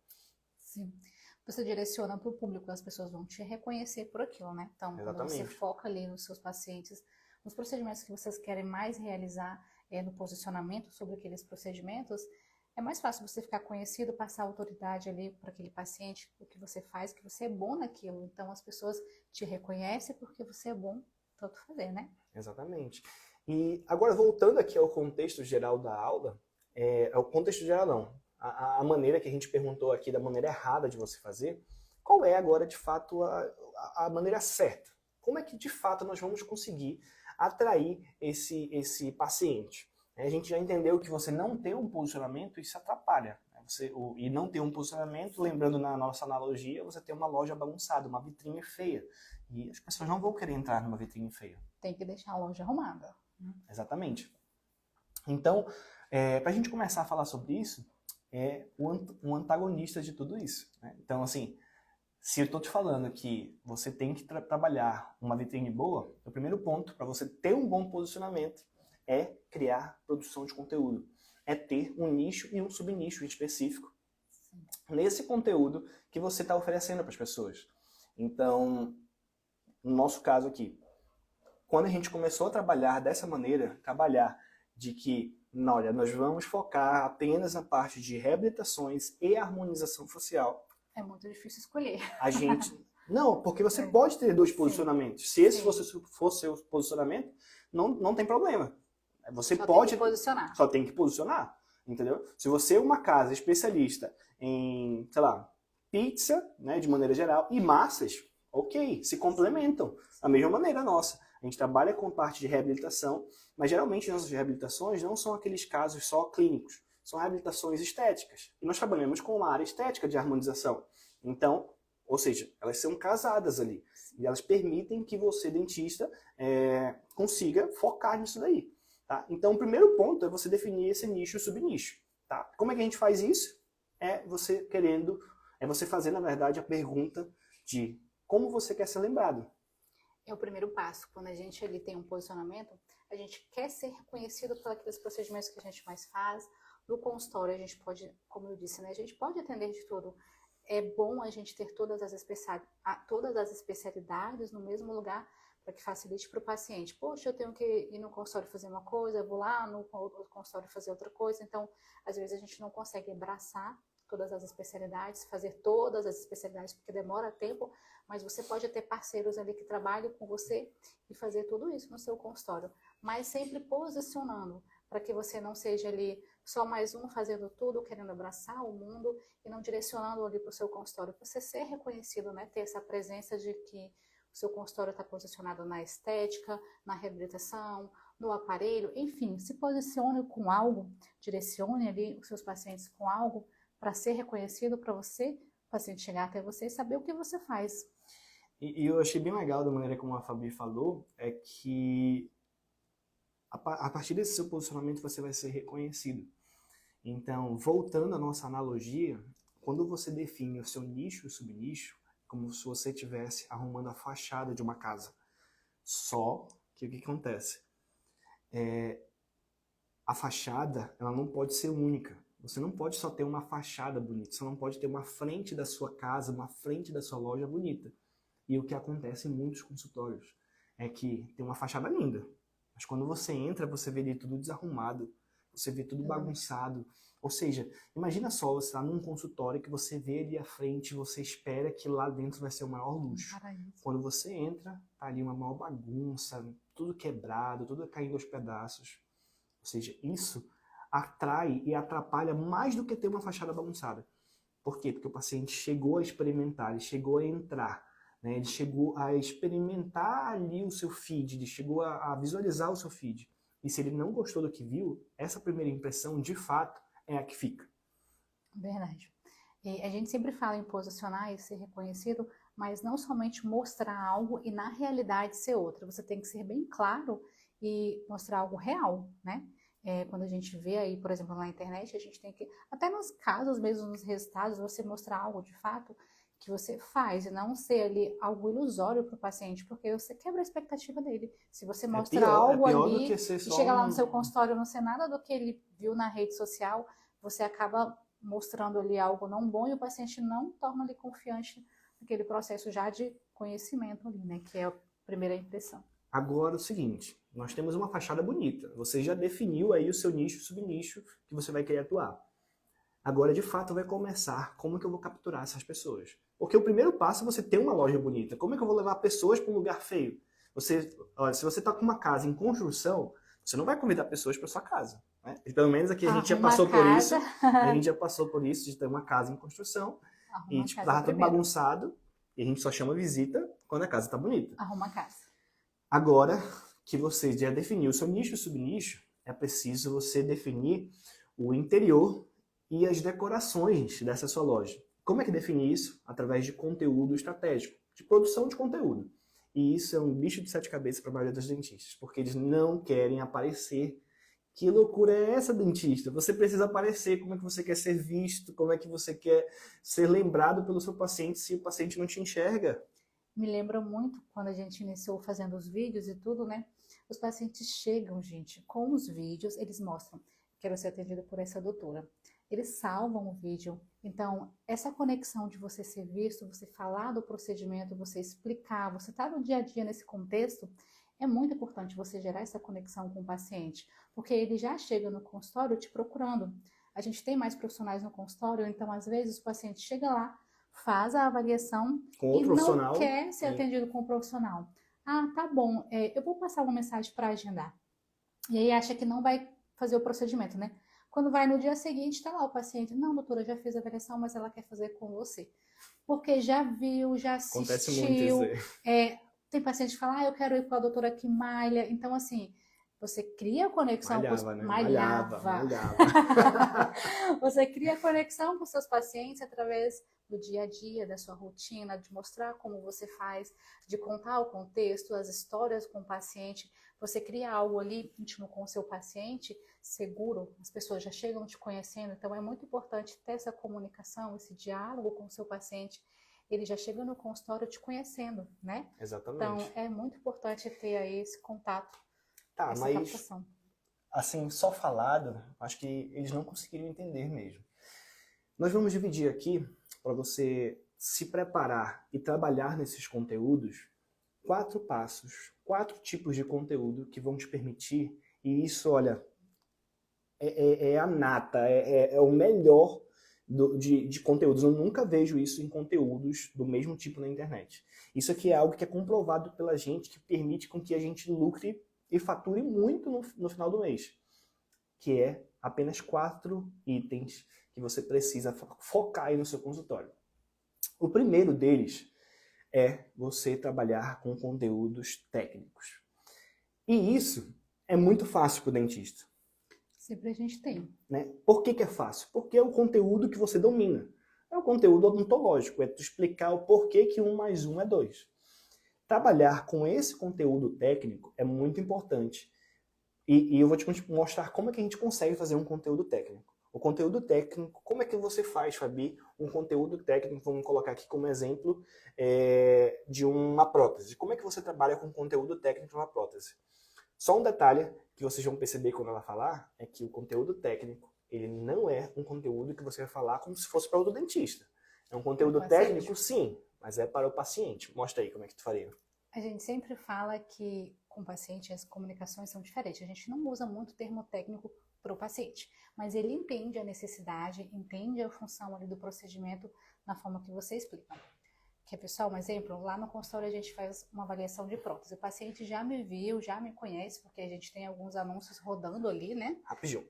Sim. Você direciona para o público, as pessoas vão te reconhecer por aquilo, né? Então, Exatamente. quando você foca ali nos seus pacientes, nos procedimentos que vocês querem mais realizar, no posicionamento sobre aqueles procedimentos, é mais fácil você ficar conhecido, passar autoridade ali para aquele paciente, o que você faz, que você é bom naquilo. Então, as pessoas te reconhecem porque você é bom tanto fazer, né? Exatamente. E agora, voltando aqui ao contexto geral da aula, o contexto geral não, a maneira que a gente perguntou aqui, da maneira errada de você fazer, qual é agora, de fato, a maneira certa? Como é que, de fato, nós vamos conseguir atrair esse paciente? A gente já entendeu que você não ter um posicionamento, isso atrapalha. E não ter um posicionamento, lembrando na nossa analogia, você tem uma loja bagunçada, uma vitrine feia. E as pessoas não vão querer entrar numa vitrine feia. Tem que deixar a loja arrumada. Exatamente. Então, para a gente começar a falar sobre isso, um antagonista de tudo isso, né? Então, assim, se eu estou te falando que você tem que trabalhar uma vitrine boa, o primeiro ponto para você ter um bom posicionamento é criar produção de conteúdo. É ter um nicho e um subnicho específico nesse conteúdo que você está oferecendo para as pessoas. Então, no nosso caso aqui, quando a gente começou a trabalhar dessa maneira, de que, olha, nós vamos focar apenas na parte de reabilitações e harmonização facial. É muito difícil escolher. A gente... Não, porque você pode ter dois posicionamentos. Se esse for seu posicionamento, não tem problema. Você pode... Tem que posicionar. Só tem que posicionar, entendeu? Se você é uma casa especialista em, sei lá, pizza, né, de maneira geral, e massas, ok, se complementam. Da mesma maneira nossa. A gente trabalha com parte de reabilitação, mas geralmente nossas reabilitações não são aqueles casos só clínicos, são reabilitações estéticas. E nós trabalhamos com uma área estética de harmonização. Então, ou seja, elas são casadas ali. E elas permitem que você, dentista, consiga focar nisso daí. Tá? Então, o primeiro ponto é você definir esse nicho e subnicho. Tá? Como é que a gente faz isso? É você fazer, na verdade, a pergunta de como você quer ser lembrado. É o primeiro passo. Quando a gente ali tem um posicionamento, a gente quer ser reconhecido por aqueles procedimentos que a gente mais faz. No consultório, a gente pode, como eu disse, né, a gente pode atender de tudo. É bom a gente ter todas as especialidades no mesmo lugar, para que facilite para o paciente. Poxa, eu tenho que ir no consultório fazer uma coisa, eu vou lá no consultório fazer outra coisa. Então, às vezes a gente não consegue abraçar todas as especialidades, fazer todas as especialidades, porque demora tempo, mas você pode ter parceiros ali que trabalham com você e fazer tudo isso no seu consultório. Mas sempre posicionando, para que você não seja ali só mais um fazendo tudo, querendo abraçar o mundo e não direcionando ali para o seu consultório. Para você ser reconhecido, né? Ter essa presença de que o seu consultório está posicionado na estética, na reabilitação, no aparelho, enfim, se posicione com algo, direcione ali os seus pacientes com algo para ser reconhecido, para você, o paciente chegar até você e saber o que você faz. E eu achei bem legal da maneira como a Fabi falou, é que a partir desse seu posicionamento você vai ser reconhecido. Então, voltando à nossa analogia, quando você define o seu nicho e o subnicho, como se você estivesse arrumando a fachada de uma casa. Só que o que acontece? A fachada, ela não pode ser única. Você não pode só ter uma fachada bonita, você não pode ter uma frente da sua casa, uma frente da sua loja bonita. E o que acontece em muitos consultórios é que tem uma fachada linda, mas quando você entra, você vê ali tudo desarrumado, você vê tudo bagunçado. Ou seja, imagina só, você está num consultório que você vê ali à frente, você espera que lá dentro vai ser o maior luxo. Quando você entra, tá ali uma maior bagunça, tudo quebrado, tudo caindo aos pedaços. Ou seja, isso atrai e atrapalha mais do que ter uma fachada bagunçada. Por quê? Porque o paciente chegou a experimentar, ele chegou a entrar, né? Ele chegou a experimentar ali o seu feed, ele chegou a visualizar o seu feed. E se ele não gostou do que viu, essa primeira impressão, de fato, é a que fica. Verdade. E a gente sempre fala em posicionar e ser reconhecido, mas não somente mostrar algo e na realidade ser outra. Você tem que ser bem claro e mostrar algo real, né? Quando a gente vê aí, por exemplo, na internet, a gente tem que, até nos casos mesmo, nos resultados, você mostrar algo de fato que você faz e não ser ali algo ilusório para o paciente, porque você quebra a expectativa dele. Se você mostra algo pior do ali que ser e só chega lá no seu consultório não ser nada do que ele viu na rede social, você acaba mostrando ali algo não bom e o paciente não torna ali confiante naquele processo já de conhecimento ali, né? Que é a primeira impressão. Agora o seguinte, nós temos uma fachada bonita. Você já definiu aí o seu nicho, subnicho que você vai querer atuar. Agora, de fato, vai começar como que eu vou capturar essas pessoas. Porque o primeiro passo é você ter uma loja bonita. Como é que eu vou levar pessoas para um lugar feio? Olha, se você está com uma casa em construção, você não vai convidar pessoas para sua casa. Né? E pelo menos aqui a gente já passou por isso. A gente já passou por isso, de ter uma casa em construção. E tipo, tava tudo bagunçado. E a gente só chama visita quando a casa está bonita. Arruma a casa. Agora que você já definiu o seu nicho e subnicho, é preciso você definir o interior e as decorações dessa sua loja. Como é que define isso? Através de conteúdo estratégico, de produção de conteúdo. E isso é um bicho de sete cabeças para a maioria dos dentistas, porque eles não querem aparecer. Que loucura é essa, dentista? Você precisa aparecer, como é que você quer ser visto, como é que você quer ser lembrado pelo seu paciente se o paciente não te enxerga. Me lembra muito quando a gente iniciou fazendo os vídeos e tudo, né? Os pacientes chegam, gente, com os vídeos, eles mostram, quero ser atendido por essa doutora. Eles salvam o vídeo. Então, essa conexão de você ser visto, você falar do procedimento, você explicar, você estar no dia a dia nesse contexto, é muito importante você gerar essa conexão com o paciente, porque ele já chega no consultório te procurando. A gente tem mais profissionais no consultório, então às vezes o paciente chega lá, faz a avaliação e não quer ser atendido com o profissional. Ah, tá bom, eu vou passar uma mensagem para agendar. E aí acha que não vai fazer o procedimento, né? Quando vai no dia seguinte, tá lá o paciente. Não, doutora, já fez a avaliação, mas ela quer fazer com você. Porque já viu, já assistiu. Acontece muito isso aí. Tem paciente que fala, eu quero ir com a doutora que malha. Então, assim, você cria conexão com os... né? Malhava. Você cria conexão com seus pacientes através do dia a dia, da sua rotina, de mostrar como você faz, de contar o contexto, as histórias com o paciente. Você cria algo ali íntimo com o seu paciente, seguro, as pessoas já chegam te conhecendo, então é muito importante ter essa comunicação, esse diálogo com o seu paciente. Ele já chega no consultório te conhecendo, né? Exatamente. Então é muito importante ter aí esse contato, essa mas captação. Assim, só falado, acho que eles não conseguiriam entender mesmo. Nós vamos dividir aqui, para você se preparar e trabalhar nesses conteúdos, 4 passos, 4 tipos de conteúdo que vão te permitir, e isso, olha, é a nata, é o melhor de conteúdos. Eu nunca vejo isso em conteúdos do mesmo tipo na internet. Isso aqui é algo que é comprovado pela gente, que permite com que a gente lucre e fature muito no final do mês, que é apenas 4 itens que você precisa focar aí no seu consultório. O primeiro deles é você trabalhar com conteúdos técnicos. E isso é muito fácil para o dentista. Sempre a gente tem. Né? Por que é fácil? Porque é o conteúdo que você domina. É o conteúdo odontológico, é tu explicar o porquê que 1 mais 1 é 2. Trabalhar com esse conteúdo técnico é muito importante. E eu vou te mostrar como é que a gente consegue fazer um conteúdo técnico. O conteúdo técnico, como é que você faz, Fabi, um conteúdo técnico, vamos colocar aqui como exemplo de uma prótese. Como é que você trabalha com conteúdo técnico de uma prótese? Só um detalhe que vocês vão perceber quando ela falar, é que o conteúdo técnico ele não é um conteúdo que você vai falar como se fosse para outro dentista. É um conteúdo Paciente. técnico, sim, mas é para o paciente. Mostra aí como é que tu faria. A gente sempre fala que com o paciente as comunicações são diferentes. A gente não usa muito termo técnico para o paciente, mas ele entende a necessidade, entende a função ali do procedimento na forma que você explica. Quer, pessoal, um exemplo? Lá no consultório a gente faz uma avaliação de prótese. O paciente já me viu, já me conhece, porque a gente tem alguns anúncios rodando ali, né? Rapidinho.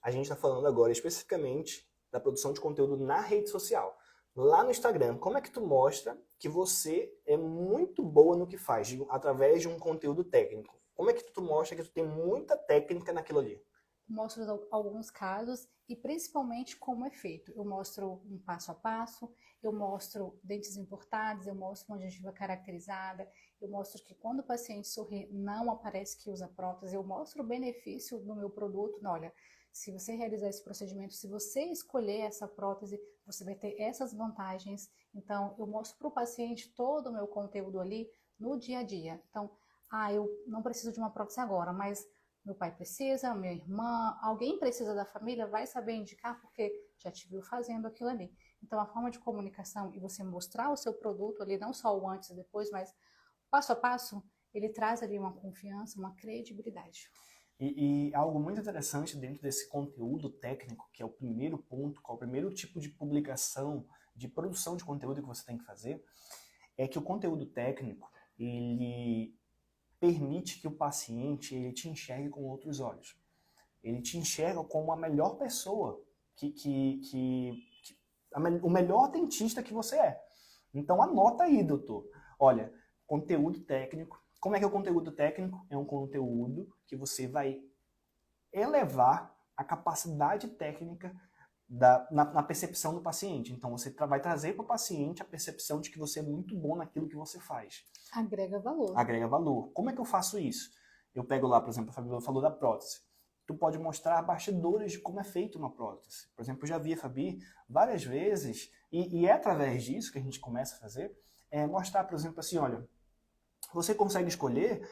A gente está falando agora especificamente da produção de conteúdo na rede social. Lá no Instagram, como é que tu mostra que você é muito boa no que faz, através de um conteúdo técnico? Como é que tu mostra que tu tem muita técnica naquilo ali? Mostro alguns casos e principalmente como é feito. Eu mostro um passo a passo, eu mostro dentes importados, eu mostro uma gengiva caracterizada, eu mostro que quando o paciente sorri não aparece que usa prótese, eu mostro o benefício do meu produto. Não, olha, se você realizar esse procedimento, se você escolher essa prótese, você vai ter essas vantagens. Então, eu mostro para o paciente todo o meu conteúdo ali no dia a dia. Então, eu não preciso de uma prótese agora, mas meu pai precisa, minha irmã, alguém precisa da família, vai saber indicar porque já te viu fazendo aquilo ali. Então, a forma de comunicação e você mostrar o seu produto ali, não só o antes e depois, mas passo a passo, ele traz ali uma confiança, uma credibilidade. E algo muito interessante dentro desse conteúdo técnico, que é o primeiro ponto, qual é o primeiro tipo de publicação, de produção de conteúdo que você tem que fazer, é que o conteúdo técnico, ele permite que o paciente ele te enxergue com outros olhos. Ele te enxerga como a melhor pessoa, o melhor dentista que você é. Então anota aí, doutor. Olha, conteúdo técnico. Como é que é o conteúdo técnico? É um conteúdo que você vai elevar a capacidade técnica na percepção do paciente. Então, você vai trazer para o paciente a percepção de que você é muito bom naquilo que você faz. Agrega valor. Agrega valor. Como é que eu faço isso? Eu pego lá, por exemplo, a Fabiola falou da prótese. Tu pode mostrar bastidores de como é feita uma prótese. Por exemplo, eu já vi a Fabi várias vezes, e é através disso que a gente começa a fazer, mostrar, por exemplo, assim, olha, você consegue escolher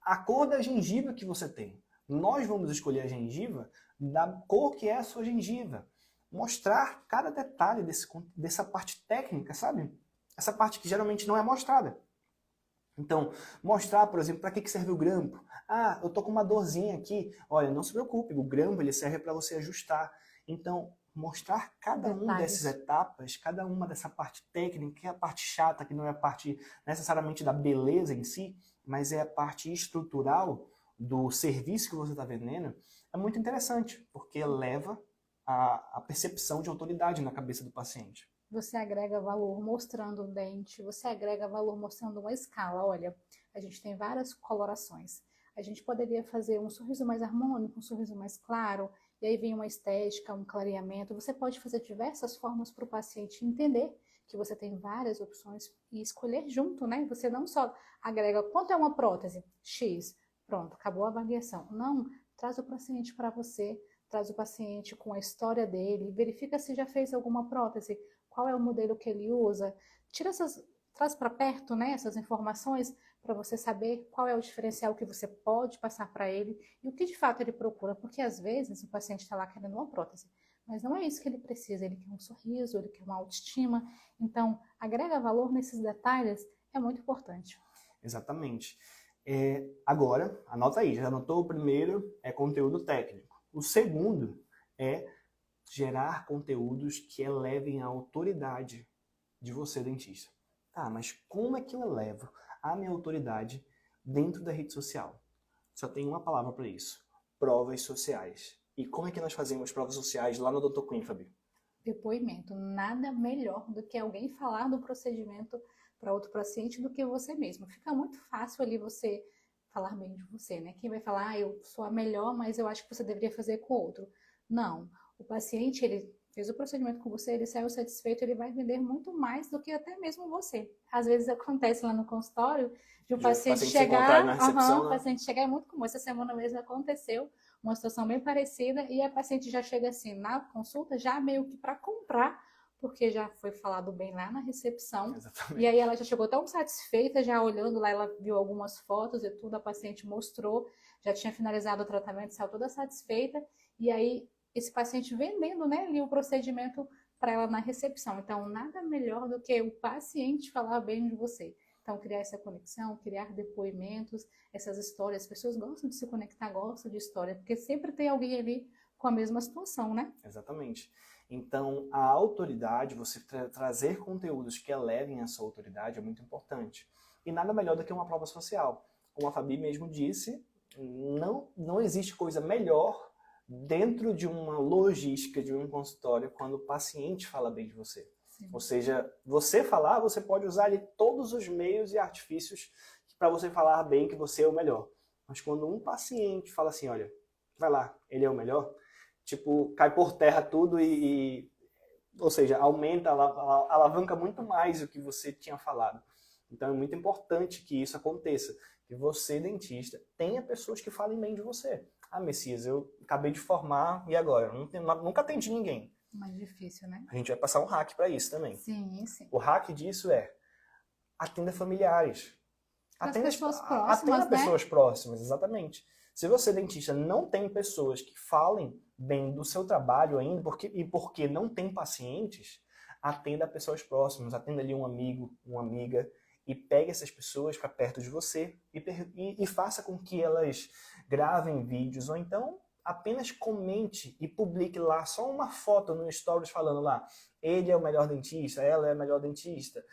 a cor da gengiva que você tem. Nós vamos escolher a gengiva da cor que é a sua gengiva. Mostrar cada detalhe dessa parte técnica, sabe? Essa parte que geralmente não é mostrada. Então, mostrar, por exemplo, para que serve o grampo. Eu tô com uma dorzinha aqui. Olha, não se preocupe, o grampo ele serve para você ajustar. Então, mostrar cada uma dessas etapas, cada uma dessa parte técnica, que é a parte chata, que não é a parte necessariamente da beleza em si, mas é a parte estrutural do serviço que você está vendendo, é muito interessante, porque eleva a percepção de autoridade na cabeça do paciente. Você agrega valor mostrando um dente, você agrega valor mostrando uma escala. Olha, a gente tem várias colorações. A gente poderia fazer um sorriso mais harmônico, um sorriso mais claro, e aí vem uma estética, um clareamento. Você pode fazer diversas formas para o paciente entender que você tem várias opções e escolher junto, né? Você não só agrega quanto é uma prótese, X, pronto, acabou a avaliação. Não, traz o paciente para você, traz o paciente com a história dele, verifica se já fez alguma prótese, qual é o modelo que ele usa, traz para perto, né, essas informações para você saber qual é o diferencial que você pode passar para ele e o que de fato ele procura, porque às vezes o paciente está lá querendo uma prótese, mas não é isso que ele precisa, ele quer um sorriso, ele quer uma autoestima, então agrega valor nesses detalhes é muito importante. Exatamente. Agora, anota aí, já anotou? O primeiro é conteúdo técnico. O segundo é gerar conteúdos que elevem a autoridade de você, dentista. Tá, mas como é que eu elevo a minha autoridade dentro da rede social? Só tem uma palavra para isso: provas sociais. E como é que nós fazemos provas sociais lá no Dr. Queen, Fabi? Depoimento. Nada melhor do que alguém falar do procedimento para outro paciente do que você mesmo. Fica muito fácil ali você falar bem de você, né? Quem vai falar, eu sou a melhor, mas eu acho que você deveria fazer com outro. Não. O paciente, ele fez o procedimento com você, ele saiu satisfeito, ele vai vender muito mais do que até mesmo você. Às vezes acontece lá no consultório de um paciente chegar, na recepção, né? O paciente chegar é muito comum. Essa semana mesmo aconteceu uma situação bem parecida e a paciente já chega assim na consulta, já meio que para comprar, porque já foi falado bem lá na recepção. Exatamente. E aí ela já chegou tão satisfeita, já olhando lá, ela viu algumas fotos e tudo, a paciente mostrou, já tinha finalizado o tratamento, saiu toda satisfeita, e aí esse paciente vendendo, né, ali o procedimento para ela na recepção. Então, nada melhor do que o paciente falar bem de você. Então, criar essa conexão, criar depoimentos, essas histórias. As pessoas gostam de se conectar, gostam de história, porque sempre tem alguém ali com a mesma situação, né? Exatamente. Então, a autoridade, você trazer conteúdos que elevem essa autoridade é muito importante. E nada melhor do que uma prova social. Como a Fabi mesmo disse, não existe coisa melhor dentro de uma logística de um consultório quando o paciente fala bem de você. Sim. Ou seja, você falar, você pode usar ali todos os meios e artifícios para você falar bem que você é o melhor. Mas quando um paciente fala assim, olha, vai lá, ele é o melhor, tipo, cai por terra tudo ou seja, aumenta, alavanca muito mais o que você tinha falado. Então é muito importante que isso aconteça, que você, dentista, tenha pessoas que falem bem de você. Ah, Messias, eu acabei de formar e agora? Nunca atendi ninguém. Mais difícil, né? A gente vai passar um hack para isso também. Sim, sim. O hack disso é atenda familiares. Atenda pessoas próximas, atenda pessoas próximas, exatamente. Se você, dentista, não tem pessoas que falem bem do seu trabalho ainda, porque não tem pacientes, atenda pessoas próximas, atenda ali um amigo, uma amiga, e pegue essas pessoas para perto de você e faça com que elas gravem vídeos, ou então apenas comente e publique lá só uma foto no Stories falando lá, ele é o melhor dentista, ela é a melhor dentista,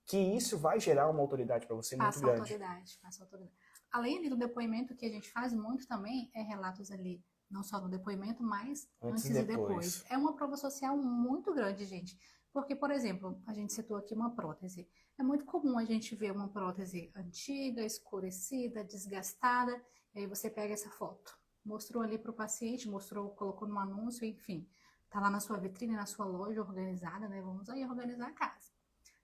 que isso vai gerar uma autoridade para você muito grande. Passa autoridade. Além do depoimento, que a gente faz muito também é relatos ali, não só no depoimento, mas antes e depois. É uma prova social muito grande, gente. Porque, por exemplo, a gente citou aqui uma prótese. É muito comum a gente ver uma prótese antiga, escurecida, desgastada, e aí você pega essa foto. Mostrou ali para o paciente, colocou no anúncio, enfim. Tá lá na sua vitrine, na sua loja organizada, né? Vamos aí organizar a casa.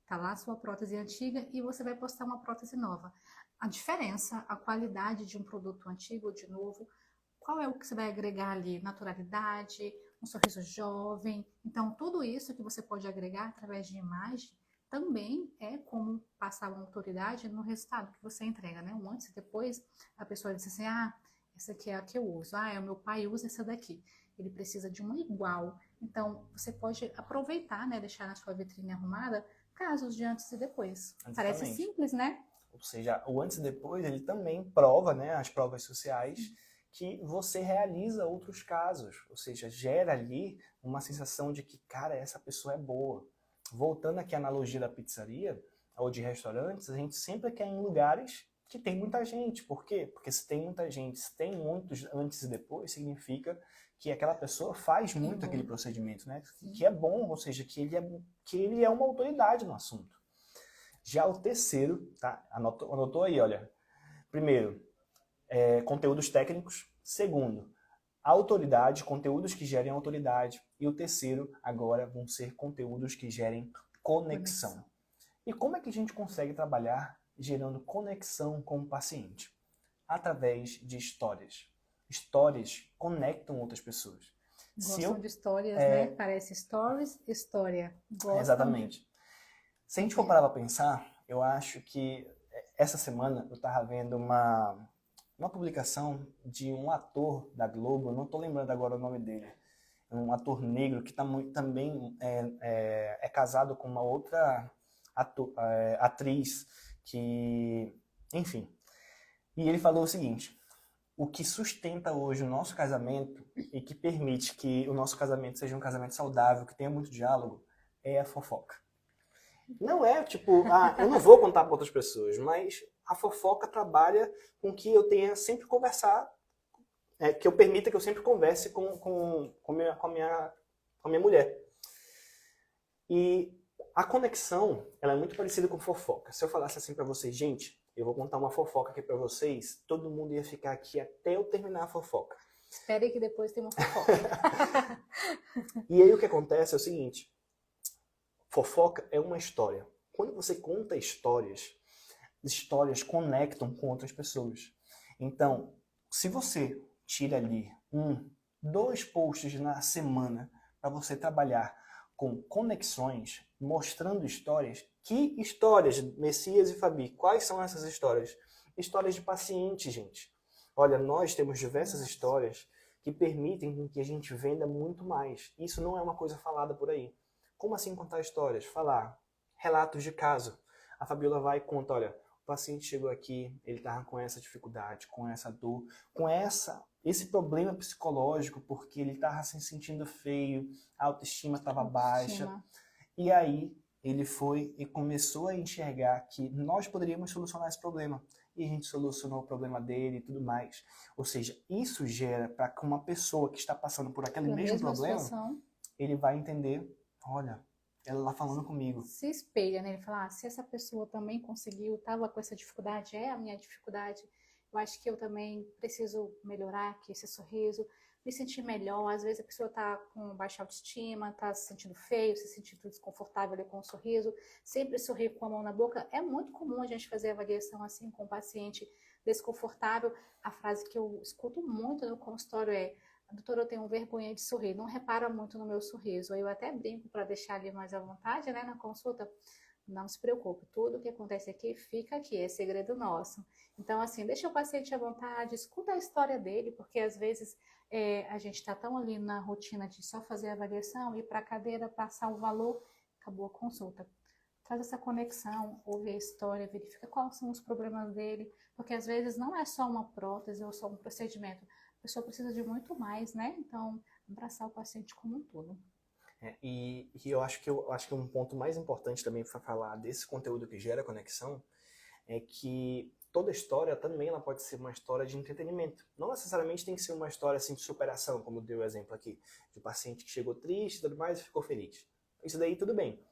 Tá lá a sua prótese antiga e você vai postar uma prótese nova. A diferença, a qualidade de um produto antigo ou de novo, qual é o que você vai agregar ali? Naturalidade, um sorriso jovem. Então, tudo isso que você pode agregar através de imagem também é como passar uma autoridade no resultado que você entrega, né? Um antes e depois, a pessoa diz assim, essa aqui é a que eu uso. O meu pai usa essa daqui. Ele precisa de uma igual. Então, você pode aproveitar, né? Deixar na sua vitrine arrumada casos de antes e depois. Exatamente. Parece simples, né? Ou seja, o antes e depois, ele também prova, né, as provas sociais, que você realiza outros casos. Ou seja, gera ali uma sensação de que, cara, essa pessoa é boa. Voltando aqui à analogia da pizzaria ou de restaurantes, a gente sempre quer ir em lugares que tem muita gente. Por quê? Porque se tem muita gente, se tem muitos antes e depois, significa que aquela pessoa faz muito aquele procedimento, né? Que é bom, ou seja, que ele é uma autoridade no assunto. Já o terceiro, tá? Anotou aí, olha. Primeiro, conteúdos técnicos. Segundo, autoridade, conteúdos que gerem autoridade. E o terceiro, agora, vão ser conteúdos que gerem conexão. E como é que a gente consegue trabalhar gerando conexão com o paciente? Através de histórias. Histórias conectam outras pessoas. Gostam de histórias, né? Parece stories, história. Gostam. Exatamente. Se a gente for parar para pensar, eu acho que essa semana eu estava vendo uma publicação de um ator da Globo, eu não estou lembrando agora o nome dele, um ator negro que também é casado com uma outra atriz que, enfim. E ele falou o seguinte, o que sustenta hoje o nosso casamento e que permite que o nosso casamento seja um casamento saudável, que tenha muito diálogo, é a fofoca. Não é tipo, eu não vou contar para outras pessoas, mas a fofoca trabalha com que eu tenha sempre conversar, que eu permita que eu sempre converse com a minha mulher. E a conexão, ela é muito parecida com fofoca. Se eu falasse assim para vocês, gente, eu vou contar uma fofoca aqui para vocês, todo mundo ia ficar aqui até eu terminar a fofoca. Espere que depois tem uma fofoca. E aí o que acontece é o seguinte, fofoca é uma história. Quando você conta histórias conectam com outras pessoas. Então, se você tira ali 2 posts na semana para você trabalhar com conexões, mostrando histórias, que histórias, Messias e Fabi, quais são essas histórias? Histórias de paciente, gente. Olha, nós temos diversas histórias que permitem com que a gente venda muito mais. Isso não é uma coisa falada por aí. Como assim contar histórias? Falar relatos de caso. A Fabiola vai e conta, olha, o paciente chegou aqui, ele estava com essa dificuldade, com essa dor, com esse problema psicológico, porque ele estava se sentindo feio, a autoestima estava baixa. E aí ele foi e começou a enxergar que nós poderíamos solucionar esse problema. E a gente solucionou o problema dele e tudo mais. Ou seja, isso gera para que uma pessoa que está passando por aquele mesmo problema, ele vai entender, olha, ela lá falando comigo. Se espelha, né? Ele fala, se essa pessoa também conseguiu, estava com essa dificuldade, é a minha dificuldade, eu acho que eu também preciso melhorar aqui esse sorriso, me sentir melhor. Às vezes a pessoa está com baixa autoestima, está se sentindo feio, se sentindo desconfortável ali com o sorriso, sempre sorrir com a mão na boca. É muito comum a gente fazer avaliação assim com o paciente desconfortável. A frase que eu escuto muito no consultório é: doutora, eu tenho vergonha de sorrir, não repara muito no meu sorriso. Eu até brinco para deixar ali mais à vontade, né, na consulta. Não se preocupe, tudo que acontece aqui fica aqui, é segredo nosso. Então, assim, deixa o paciente à vontade, escuta a história dele, porque às vezes a gente está tão ali na rotina de só fazer a avaliação, ir para a cadeira, passar o valor, acabou a consulta. Faz essa conexão, ouve a história, verifica quais são os problemas dele, porque às vezes não é só uma prótese ou só um procedimento, a pessoa precisa de muito mais, né? Então, abraçar o paciente como um todo. E eu acho que um ponto mais importante também para falar desse conteúdo que gera conexão é que toda história também ela pode ser uma história de entretenimento. Não necessariamente tem que ser uma história assim, de superação, como deu o exemplo aqui, de um paciente que chegou triste e tudo mais e ficou feliz. Isso daí tudo bem.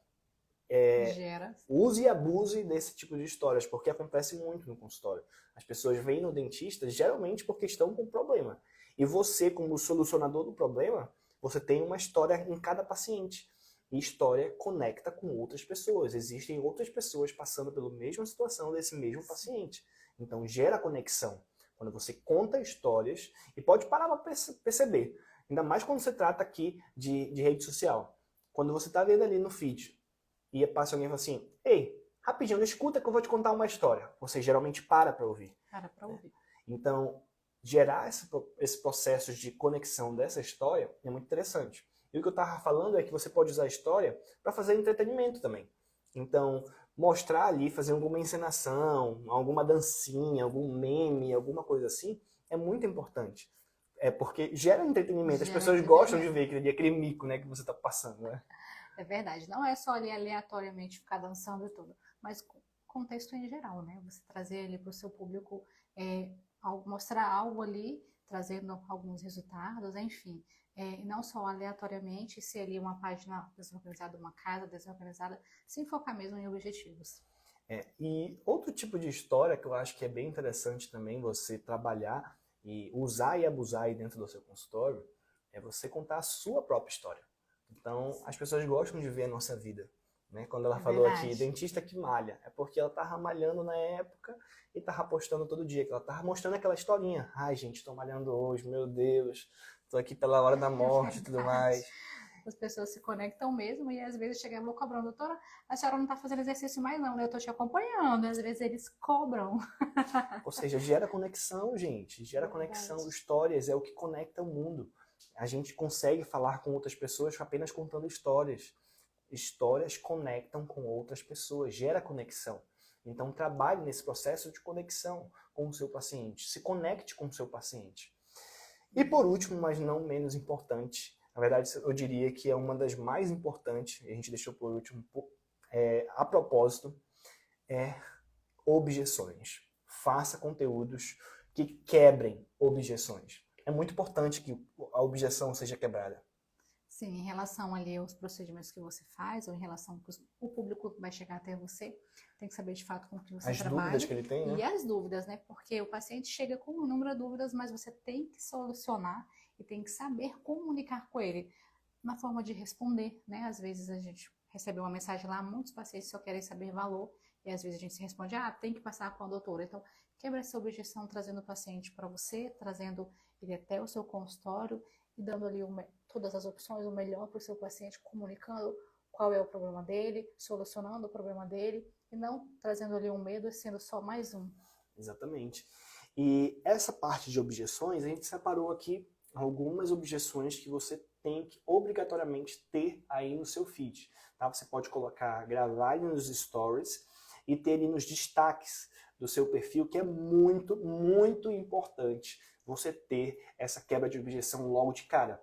Use e abuse desse tipo de histórias, porque acontece muito no consultório. As pessoas vêm no dentista geralmente porque estão com problema. E você, como solucionador do problema, você tem uma história em cada paciente. E história conecta com outras pessoas. Existem outras pessoas passando pela mesma situação desse mesmo paciente. Então gera conexão. Quando você conta histórias, e pode parar para perceber, ainda mais quando se trata aqui de rede social. Quando você está vendo ali no feed, e passa alguém e fala assim, ei, rapidinho, escuta que eu vou te contar uma história. Você geralmente para ouvir. Para pra ouvir. Então, gerar esse processo de conexão dessa história é muito interessante. E o que eu estava falando é que você pode usar a história para fazer entretenimento também. Então, mostrar ali, fazer alguma encenação, alguma dancinha, algum meme, alguma coisa assim, é muito importante. É porque gera entretenimento. As pessoas gostam de ver aquele mico, né, que você está passando, né? É verdade. Não é só ali aleatoriamente ficar dançando e tudo, mas contexto em geral, né? Você trazer ali para o seu público, mostrar algo ali, trazendo alguns resultados, enfim. Não só aleatoriamente, ser ali uma página desorganizada, uma casa desorganizada, sem focar mesmo em objetivos. E outro tipo de história que eu acho que é bem interessante também você trabalhar e usar e abusar aí dentro do seu consultório é você contar a sua própria história. Então, as pessoas gostam de ver a nossa vida. Né? Quando ela falou aqui, dentista que malha, é porque ela estava malhando na época e estava postando todo dia. Ela estava mostrando aquela historinha. Ai, gente, estou malhando hoje, meu Deus, estou aqui pela hora da morte e tudo mais. As pessoas se conectam mesmo e às vezes chegam e vou cobrando, doutora, a senhora não está fazendo exercício mais não, né? Eu estou te acompanhando. Às vezes eles cobram. Ou seja, gera conexão, gente. Gera conexão. Histórias é o que conecta o mundo. A gente consegue falar com outras pessoas apenas contando histórias. Histórias conectam com outras pessoas, gera conexão. Então trabalhe nesse processo de conexão com o seu paciente. Se conecte com o seu paciente. E por último, mas não menos importante, na verdade eu diria que é uma das mais importantes, a gente deixou por último, a propósito, objeções. Faça conteúdos que quebrem objeções. É muito importante que a objeção seja quebrada. Sim, em relação ali aos procedimentos que você faz, ou em relação que o público vai chegar até você, tem que saber de fato com o que você trabalha. As dúvidas que ele tem, né? E as dúvidas, né? Porque o paciente chega com um número de dúvidas, mas você tem que solucionar e tem que saber comunicar com ele na forma de responder, né? Às vezes a gente recebe uma mensagem lá, muitos pacientes só querem saber valor, e às vezes a gente se responde, tem que passar com a doutora. Então, quebra essa objeção trazendo o paciente para você, trazendo ele até o seu consultório e dando ali todas as opções, o melhor para o seu paciente, comunicando qual é o problema dele, solucionando o problema dele, e não trazendo ali um medo, sendo só mais um. Exatamente. E essa parte de objeções, a gente separou aqui algumas objeções que você tem que obrigatoriamente ter aí no seu feed. Tá? Você pode colocar, gravar ali nos stories e ter ali nos destaques do seu perfil, que é muito, muito importante você ter essa quebra de objeção logo de cara.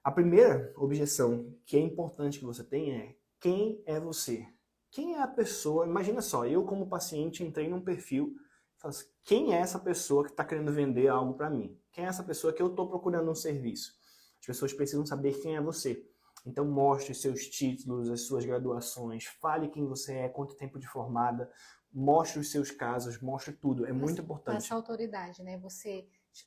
A primeira objeção que é importante que você tenha é: quem é você? Quem é a pessoa? Imagina só, eu como paciente entrei num perfil e falo assim: quem é essa pessoa que está querendo vender algo para mim? Quem é essa pessoa que eu estou procurando um serviço? As pessoas precisam saber quem é você. Então mostre seus títulos, as suas graduações, fale quem você é, quanto tempo de formada, mostre os seus casos, mostre tudo. É muito importante. Essa autoridade, né?